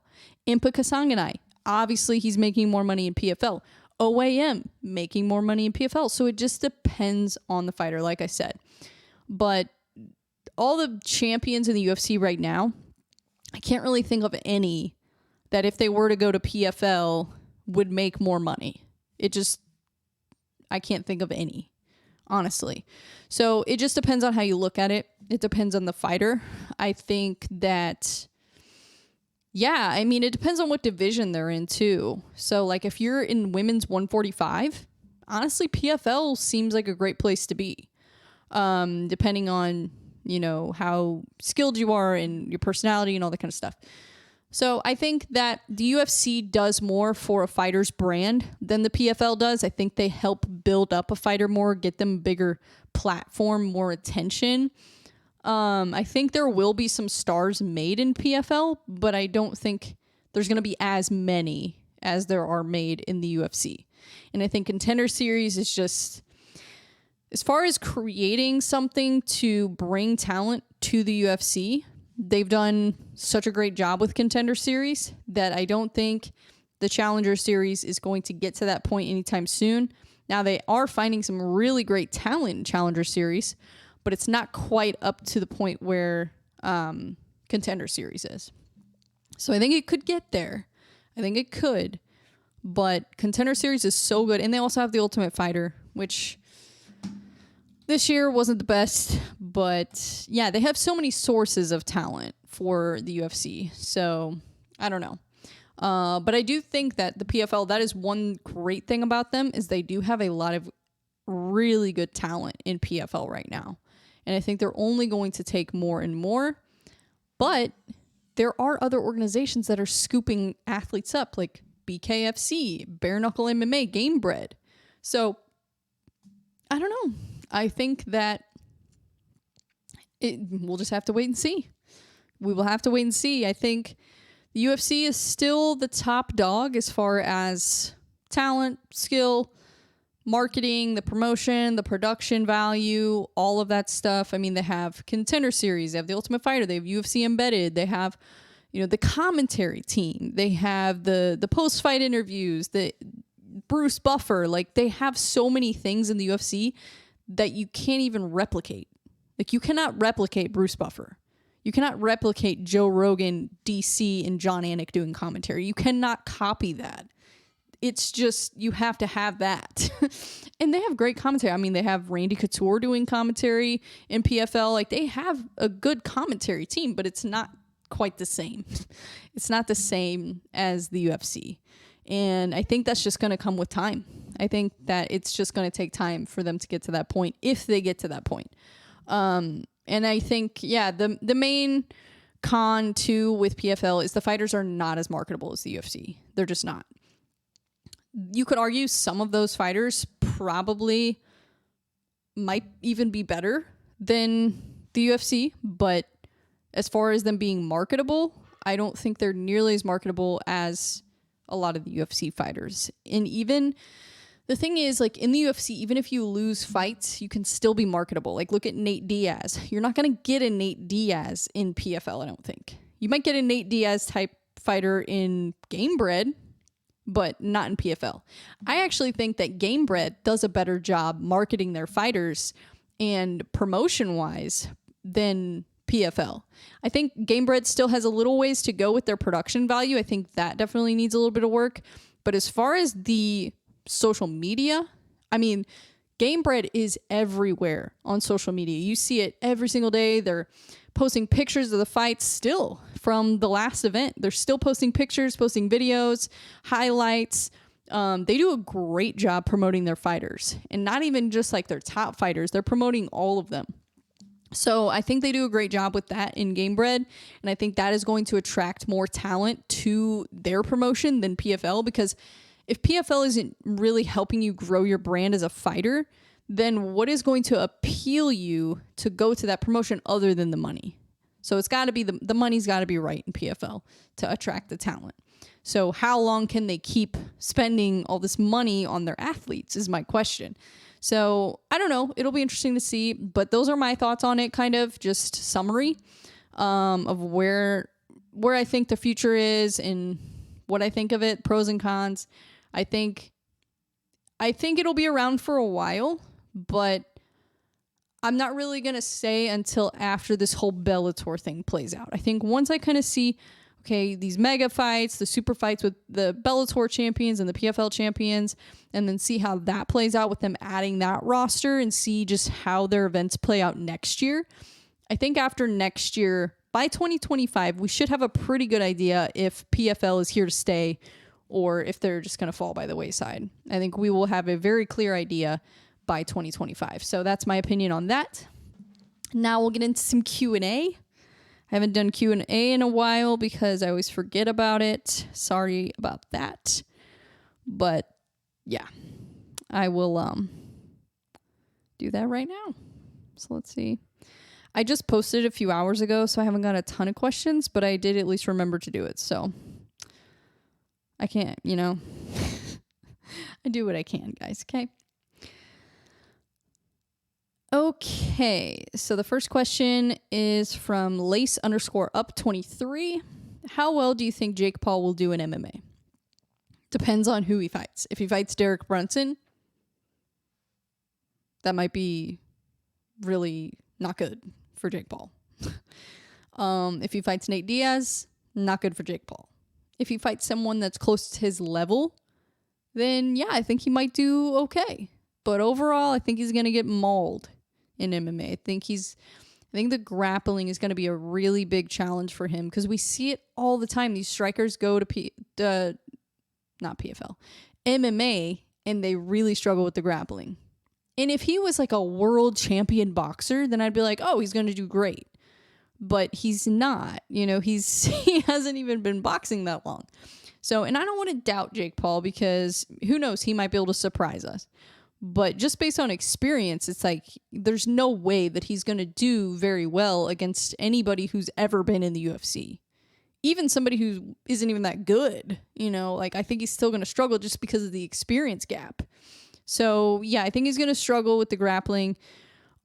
Impa Kasanganay, obviously he's making more money in PFL. OAM, making more money in PFL. So it just depends on the fighter, like I said. But all the champions in the UFC right now, I can't really think of any that if they were to go to PFL would make more money. I can't think of any, honestly. So it just depends on how you look at it. It depends on the fighter. I think that, it depends on what division they're in too. So like if you're in women's 145, honestly, PFL seems like a great place to be. Depending on, how skilled you are and your personality and all that kind of stuff. So I think that the UFC does more for a fighter's brand than the PFL does. I think they help build up a fighter more, get them a bigger platform, more attention. I think there will be some stars made in PFL, but I don't think there's going to be as many as there are made in the UFC. And I think Contender Series is just, as far as creating something to bring talent to the UFC, they've done such a great job with Contender Series that I don't think the Challenger Series is going to get to that point anytime soon. Now, they are finding some really great talent in Challenger Series, but it's not quite up to the point where Contender Series is. So I think it could get there. I think it could. But Contender Series is so good. And they also have the Ultimate Fighter, which this year wasn't the best. But yeah, they have so many sources of talent for the UFC. So I don't know. But I do think that the PFL, that is one great thing about them, is they do have a lot of really good talent in PFL right now. And I think they're only going to take more and more. But there are other organizations that are scooping athletes up, like BKFC, Bare Knuckle MMA, BreBre. So I don't know. I think that we'll just have to wait and see. We will have to wait and see. I think the UFC is still the top dog as far as talent, skill, marketing, the promotion, the production value, all of that stuff. I mean, they have Contender Series, they have the Ultimate Fighter, they have UFC Embedded, they have, the commentary team, they have the post-fight interviews, the Bruce Buffer. Like, they have so many things in the UFC that you can't even replicate. Like, you cannot replicate Bruce Buffer. You cannot replicate Joe Rogan, DC, and John Anik doing commentary. You cannot copy that. It's just, you have to have that. And they have great commentary. I mean, they have Randy Couture doing commentary in PFL. Like, they have a good commentary team, but it's not quite the same. It's not the same as the UFC. And I think that's just going to come with time. I think that it's just going to take time for them to get to that point, if they get to that point. And I think, yeah, the main con too with PFL is the fighters are not as marketable as the UFC. They're just not. You could argue some of those fighters probably might even be better than the UFC, but as far as them being marketable, I don't think they're nearly as marketable as a lot of the UFC fighters. And even the thing is, like, in the UFC, even if you lose fights, you can still be marketable. Like, look at Nate Diaz. You're not going to get a Nate Diaz in PFL, I don't think. You might get a Nate Diaz type fighter in BreBre, but not in PFL. I actually think that BreBre does a better job marketing their fighters and promotion-wise than PFL. I think BreBre still has a little ways to go with their production value. I think that definitely needs a little bit of work. But as far as the social media, I mean, BreBre is everywhere on social media. You see it every single day. They're posting pictures of the fights still from the last event. They're still posting pictures, posting videos, highlights. They do a great job promoting their fighters, and not even just like their top fighters. They're promoting all of them. So I think they do a great job with that in BreBre, and I think that is going to attract more talent to their promotion than PFL, because if PFL isn't really helping you grow your brand as a fighter, then what is going to appeal you to go to that promotion other than the money? So it's got to be the money's got to be right in PFL to attract the talent. So how long can they keep spending all this money on their athletes is my question. So I don't know. It'll be interesting to see. But those are my thoughts on it, kind of just summary of where I think the future is and what I think of it, pros and cons. I think it'll be around for a while, but I'm not really going to say until after this whole Bellator thing plays out. I think once I kind of see, okay, these mega fights, the super fights with the Bellator champions and the PFL champions, and then see how that plays out with them adding that roster and see just how their events play out next year. I think after next year, by 2025, we should have a pretty good idea if PFL is here to stay or if they're just going to fall by the wayside. I think we will have a very clear idea by 2025. So that's my opinion on that. Now we'll get into some Q&A. I haven't done Q&A in a while because I always forget about it. Sorry about that. But yeah, I will do that right now. So let's see. I just posted a few hours ago, so I haven't got a ton of questions, but I did at least remember to do it. So I can't, I do what I can, guys. Okay. Okay, so the first question is from Lace_up23. How well do you think Jake Paul will do in MMA? Depends on who he fights. If he fights Derek Brunson, that might be really not good for Jake Paul. If he fights Nate Diaz, not good for Jake Paul. If he fights someone that's close to his level, then yeah, I think he might do okay. But overall, I think he's going to get mauled in MMA. I think the grappling is going to be a really big challenge for him because we see it all the time. These strikers go to not PFL, MMA, and they really struggle with the grappling. And if he was like a world champion boxer, then I'd be like, oh, he's going to do great. But he's not, he hasn't even been boxing that long. So, and I don't want to doubt Jake Paul because who knows, he might be able to surprise us. But just based on experience, it's like there's no way that he's going to do very well against anybody who's ever been in the UFC. Even somebody who isn't even that good, I think he's still going to struggle just because of the experience gap. So, yeah, I think he's going to struggle with the grappling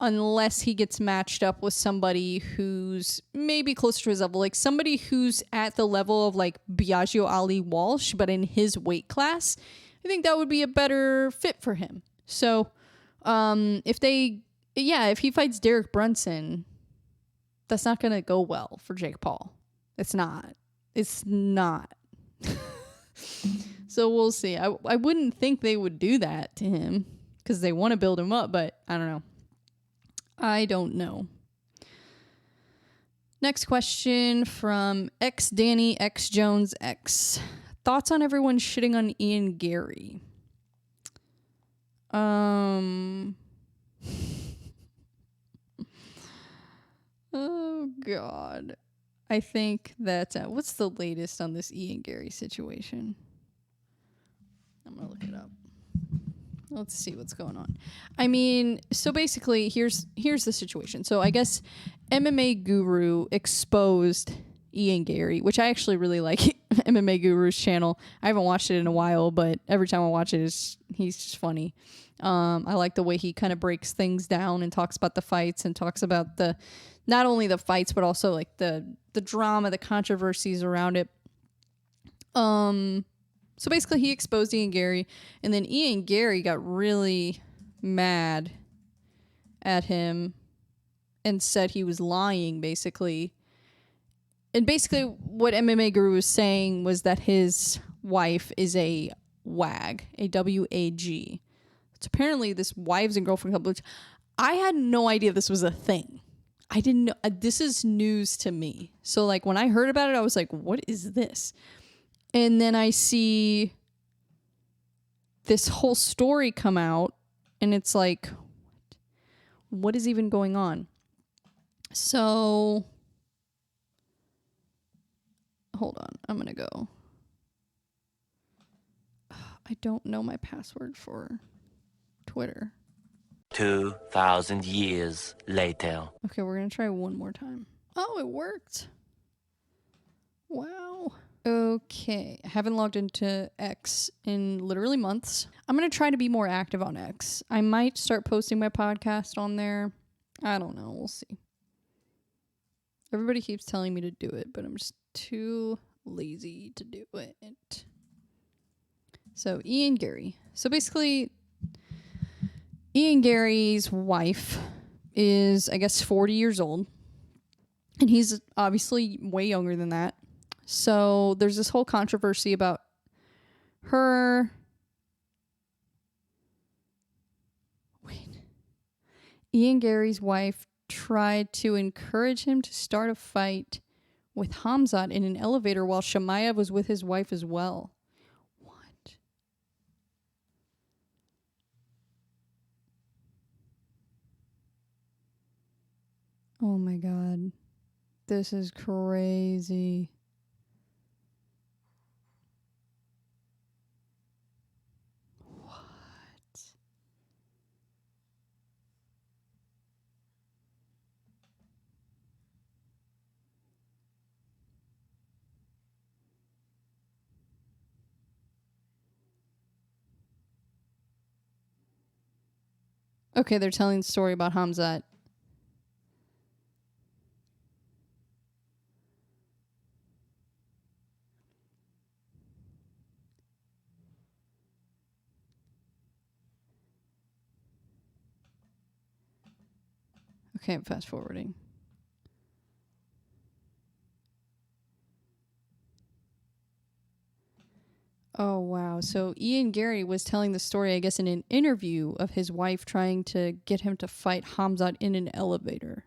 unless he gets matched up with somebody who's maybe closer to his level, like somebody who's at the level of like Biagio Ali Walsh, but in his weight class. I think that would be a better fit for him. So, if he fights Derek Brunson, that's not going to go well for Jake Paul. It's not. So we'll see. I wouldn't think they would do that to him because they want to build him up, but I don't know. Next question from X Danny X Jones X. Thoughts on everyone shitting on Ian Gary? Oh God. I think that what's the latest on this Ian Gary situation? I'm gonna look it up. Let's see what's going on. I mean, so basically, here's the situation. So I guess MMA Guru exposed Ian Gary, which I actually really like MMA Guru's channel. I haven't watched it in a while, but every time I watch it, he's just funny. I like the way he kind of breaks things down and talks about the fights and talks about not only the fights, but also like the drama, the controversies around it. So basically he exposed Ian Gary, and then Ian Gary got really mad at him and said he was lying, basically. And basically what MMA Guru was saying was that his wife is a WAG, a W-A-G. It's apparently this wives and girlfriend couple, which I had no idea this was a thing. I didn't know. This is news to me. So like when I heard about it, I was like, what is this? And then I see this whole story come out, and it's like, what is even going on? So, hold on. I'm going to go. I don't know my password for Twitter. 2,000 years later. Okay, we're going to try one more time. Oh, it worked. Wow. Okay, I haven't logged into X in literally months. I'm going to try to be more active on X. I might start posting my podcast on there. I don't know. We'll see. Everybody keeps telling me to do it, but I'm just too lazy to do it. So, Ian Gary. So, basically, Ian Gary's wife is, I guess, 40 years old. And he's obviously way younger than that. So there's this whole controversy about her. Ian Gary's wife tried to encourage him to start a fight with Hamzat in an elevator while Chimaev was with his wife as well. What? Oh my God. This is crazy. Okay, they're telling the story about Hamzat. Okay, I'm fast forwarding. Oh, wow. So Ian Gary was telling the story, I guess, in an interview of his wife trying to get him to fight Hamzat in an elevator.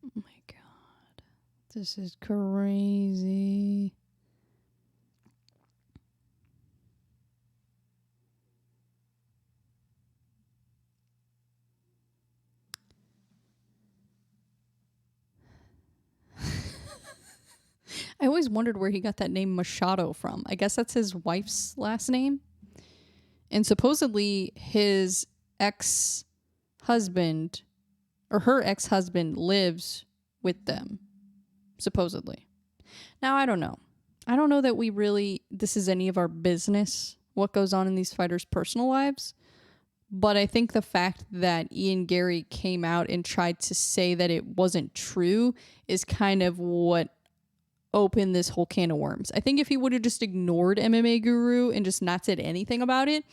Oh, my God. This is crazy. I always wondered where he got that name Machado from. I guess that's his wife's last name. And supposedly his ex-husband, or her ex-husband, lives with them. Supposedly. Now, I don't know. I don't know that this is any of our business, what goes on in these fighters' personal lives. But I think the fact that Ian Gary came out and tried to say that it wasn't true is kind of what opened this whole can of worms. I think if he would have just ignored MMA Guru and just not said anything about it,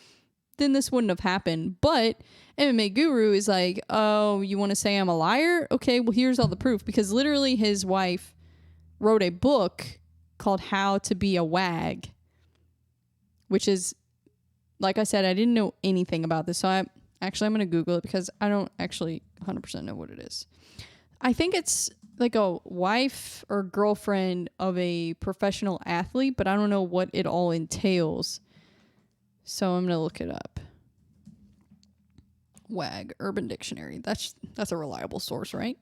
then this wouldn't have happened. But MMA Guru is like, oh, you want to say I'm a liar? Okay, well, here's all the proof. Because literally his wife wrote a book called How to Be a Wag, which is, like I said, I didn't know anything about this. So I'm going to Google it because I don't actually 100% know what it is. I think it's like a wife or girlfriend of a professional athlete, but I don't know what it all entails. So I'm going to look it up. WAG, Urban Dictionary. That's a reliable source, right?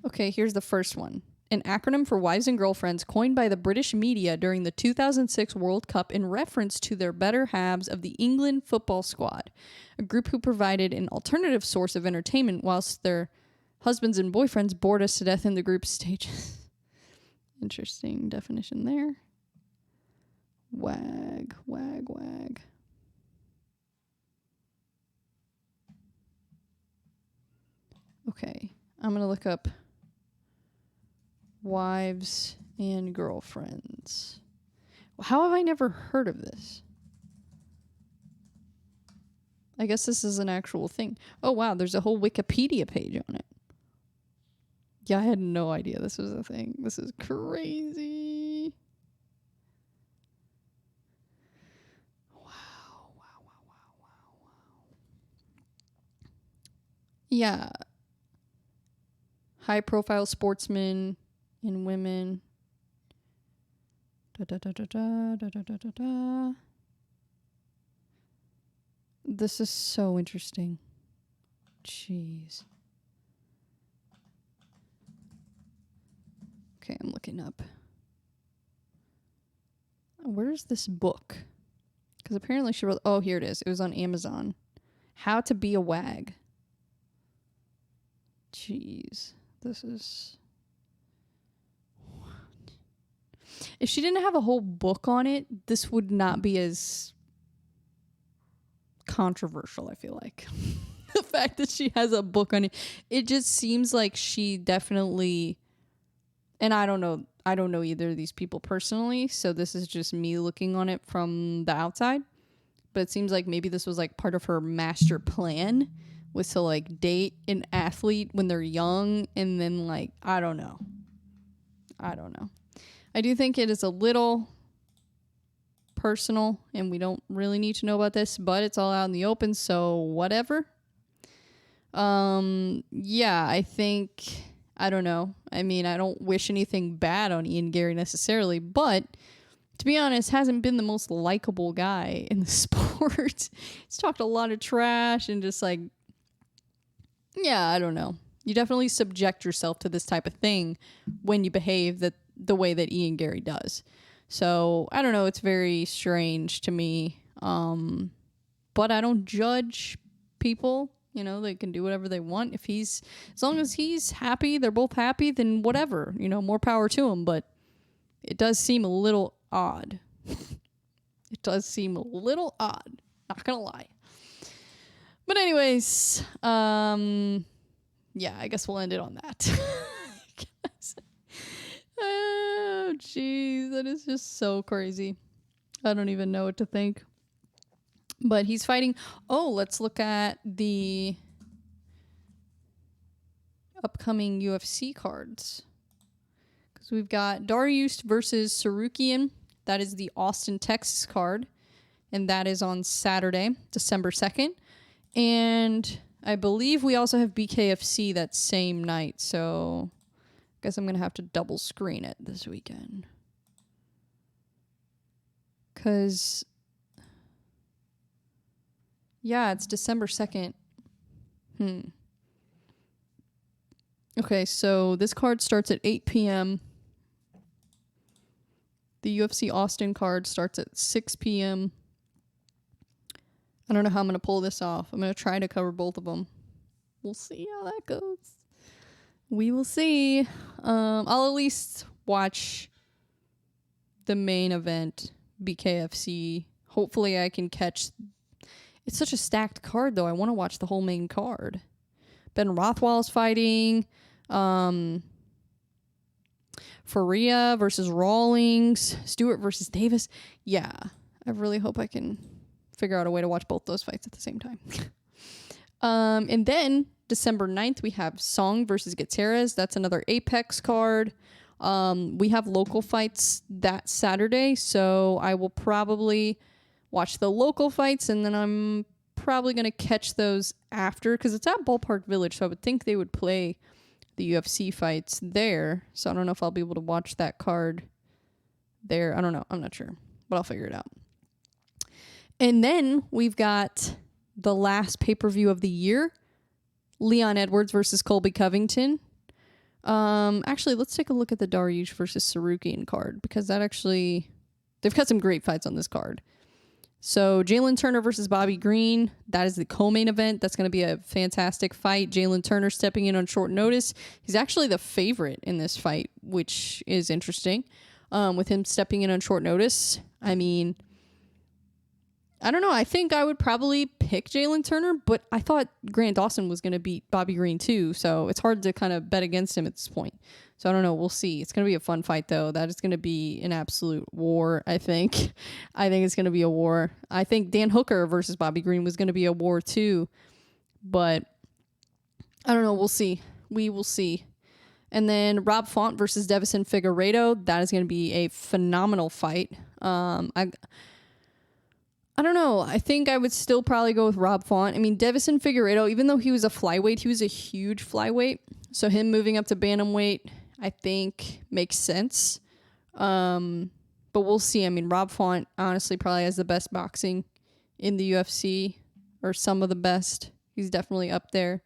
Okay, here's the first one. An acronym for wives and girlfriends coined by the British media during the 2006 World Cup in reference to their better halves of the England football squad, a group who provided an alternative source of entertainment whilst their husbands and boyfriends bored us to death in the group stages. Interesting definition there. WAG. Okay, I'm going to look up wives and girlfriends. How have I never heard of this? I guess this is an actual thing. Oh, wow, there's a whole Wikipedia page on it. Yeah, I had no idea this was a thing. This is crazy. Wow. Yeah. High-profile sportsmen and women. This is so interesting. Jeez. Okay, I'm looking up. Where's this book? Because apparently she wrote... Oh, here it is. It was on Amazon. How to Be a Wag. Jeez. This is... What? If she didn't have a whole book on it, this would not be as controversial, I feel like. The fact that she has a book on it. It just seems like she definitely... And I don't know either of these people personally, so this is just me looking on it from the outside. But it seems like maybe this was like part of her master plan, was to like date an athlete when they're young, and then like I don't know. I do think it is a little personal, and we don't really need to know about this, but it's all out in the open, so whatever. Yeah, I think... I don't know. I mean, I don't wish anything bad on Ian Gary necessarily, but to be honest, hasn't been the most likable guy in the sport. He's talked a lot of trash and just like, yeah, I don't know. You definitely subject yourself to this type of thing when you behave the way that Ian Gary does. So I don't know. It's very strange to me. But I don't judge people. You know, they can do whatever they want. As long as he's happy, they're both happy, then whatever, more power to him. But it does seem a little odd. It does seem a little odd, not gonna lie. But anyways, yeah, I guess we'll end it on that. Oh, jeez, that is just so crazy. I don't even know what to think. But he's fighting. Oh, let's look at the upcoming UFC cards. Because we've got Dariush versus Sarukian. That is the Austin, Texas card. And that is on Saturday, December 2nd. And I believe we also have BKFC that same night. So I guess I'm going to have to double screen it this weekend. Because, yeah, it's December 2nd. Okay, so this card starts at 8 p.m. The UFC Austin card starts at 6 p.m. I don't know how I'm going to pull this off. I'm going to try to cover both of them. We'll see how that goes. We will see. I'll at least watch the main event, BKFC. Hopefully I can catch... It's such a stacked card, though. I want to watch the whole main card. Ben Rothwell's fighting. Faria versus Rawlings. Stewart versus Davis. Yeah, I really hope I can figure out a way to watch both those fights at the same time. And then December 9th, we have Song versus Gutierrez. That's another Apex card. We have local fights that Saturday, so I will probably watch the local fights, and then I'm probably going to catch those after, because it's at Ballpark Village, so I would think they would play the UFC fights there. So I don't know if I'll be able to watch that card there. I don't know. I'm not sure, but I'll figure it out. And then we've got the last pay-per-view of the year, Leon Edwards versus Colby Covington. Actually, let's take a look at the Dariush versus Sarukian card, because that actually, they've got some great fights on this card. So Jalen Turner versus Bobby Green, that is the co-main event. That's going to be a fantastic fight. Jalen Turner stepping in on short notice. He's actually the favorite in this fight, which is interesting. With him stepping in on short notice, I mean, I don't know. I think I would probably pick Jalen Turner, but I thought Grant Dawson was going to beat Bobby Green too, so it's hard to kind of bet against him at this point. So I don't know. We'll see. It's going to be a fun fight, though. That is going to be an absolute war, I think. I think it's going to be a war. I think Dan Hooker versus Bobby Green was going to be a war, too. But I don't know. We'll see. We will see. And then Rob Font versus Devison Figueiredo. That is going to be a phenomenal fight. I don't know. I think I would still probably go with Rob Font. I mean, Devison Figueiredo, even though he was a flyweight, he was a huge flyweight. So him moving up to bantamweight, I think, makes sense. But we'll see. I mean, Rob Font honestly probably has the best boxing in the UFC, or some of the best. He's definitely up there.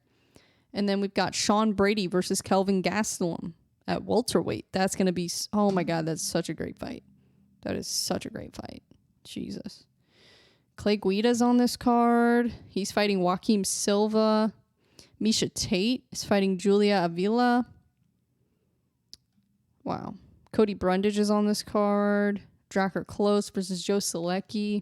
And then we've got Sean Brady versus Kelvin Gastelum at welterweight. That's going to be, oh my God, that's such a great fight. That is such a great fight. Jesus. Clay Guida's on this card. He's fighting Joaquim Silva. Misha Tate is fighting Julia Avila. Wow. Cody Brundage is on this card. Drakkar Klose versus Joe Selecki.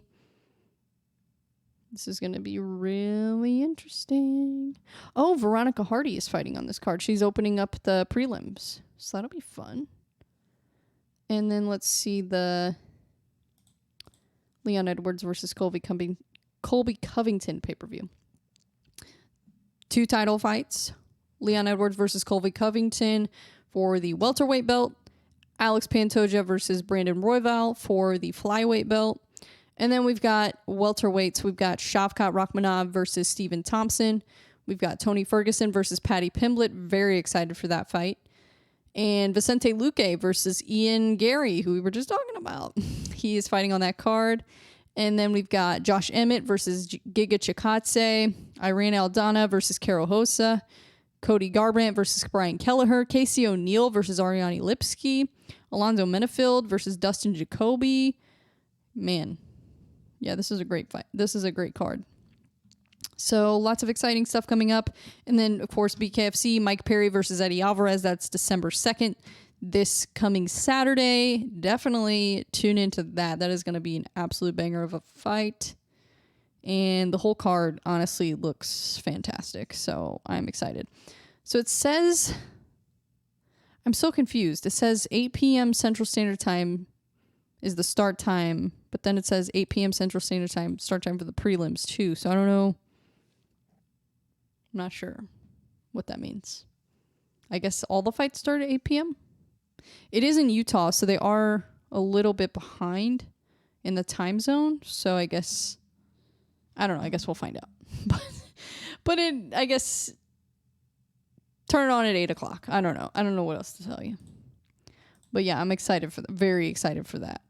This is going to be really interesting. Oh, Veronica Hardy is fighting on this card. She's opening up the prelims. So that'll be fun. And then let's see the Leon Edwards versus Colby Covington pay-per-view. 2 title fights. Leon Edwards versus Colby Covington for the welterweight belt. Alex Pantoja versus Brandon Royval for the flyweight belt. And then we've got welterweights. We've got Shavkat Rakhmonov versus Stephen Thompson. We've got Tony Ferguson versus Paddy Pimblett. Very excited for that fight. And Vicente Luque versus Ian Gary, who we were just talking about. He is fighting on that card. And then we've got Josh Emmett versus Giga Chikadze. Irene Aldana versus Karo Hossa. Cody Garbrandt versus Brian Kelleher. Casey O'Neill versus Ariane Lipski. Alonzo Menefield versus Dustin Jacoby. Man. Yeah, this is a great fight. This is a great card. So lots of exciting stuff coming up. And then, of course, BKFC, Mike Perry versus Eddie Alvarez. That's December 2nd. this coming Saturday. Definitely tune into that. That is going to be an absolute banger of a fight. And the whole card honestly looks fantastic. So I'm excited. So it says, I'm so confused. It says 8 p.m. Central Standard Time is the start time. But then it says 8 p.m. Central Standard Time, start time for the prelims too. So I don't know. I'm not sure what that means. I guess all the fights start at 8 p.m. It is in Utah, so they are a little bit behind in the time zone. So I guess, I don't know. I guess we'll find out. but I guess, turn it on at 8 o'clock. I don't know. I don't know what else to tell you. But yeah, I'm excited for very excited for that.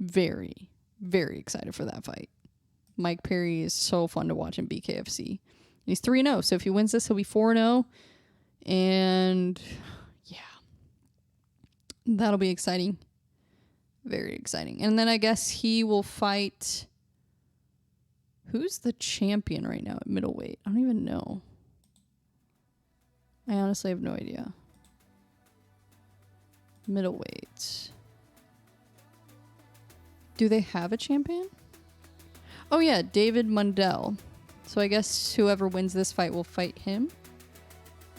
Very, very excited for that fight. Mike Perry is so fun to watch in BKFC. He's 3-0, so if he wins this, he'll be 4-0. And yeah, that'll be exciting. Very exciting. And then I guess he will fight... Who's the champion right now at middleweight? I don't even know. I honestly have no idea. Middleweight. Do they have a champion? Oh yeah, David Mundell. So I guess whoever wins this fight will fight him.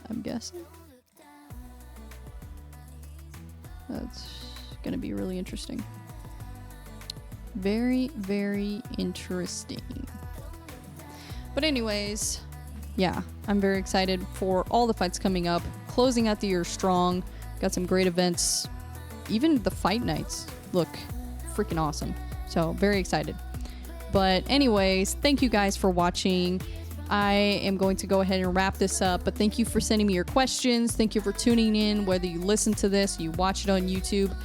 I'm guessing. That's going to be really interesting. Very, very interesting. But anyways, yeah, I'm very excited for all the fights coming up. Closing out the year strong. Got some great events. Even the fight nights look freaking awesome. So very excited. But anyways, thank you guys for watching. I am going to go ahead and wrap this up, but thank you for sending me your questions. Thank you for tuning in, whether you listen to this, you watch it on YouTube.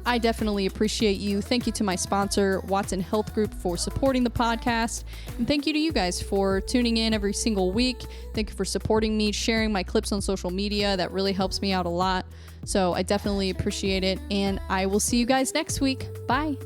I definitely appreciate you. Thank you to my sponsor, Watson Health Group, for supporting the podcast. And thank you to you guys for tuning in every single week. Thank you for supporting me, sharing my clips on social media. That really helps me out a lot. So I definitely appreciate it. And I will see you guys next week. Bye.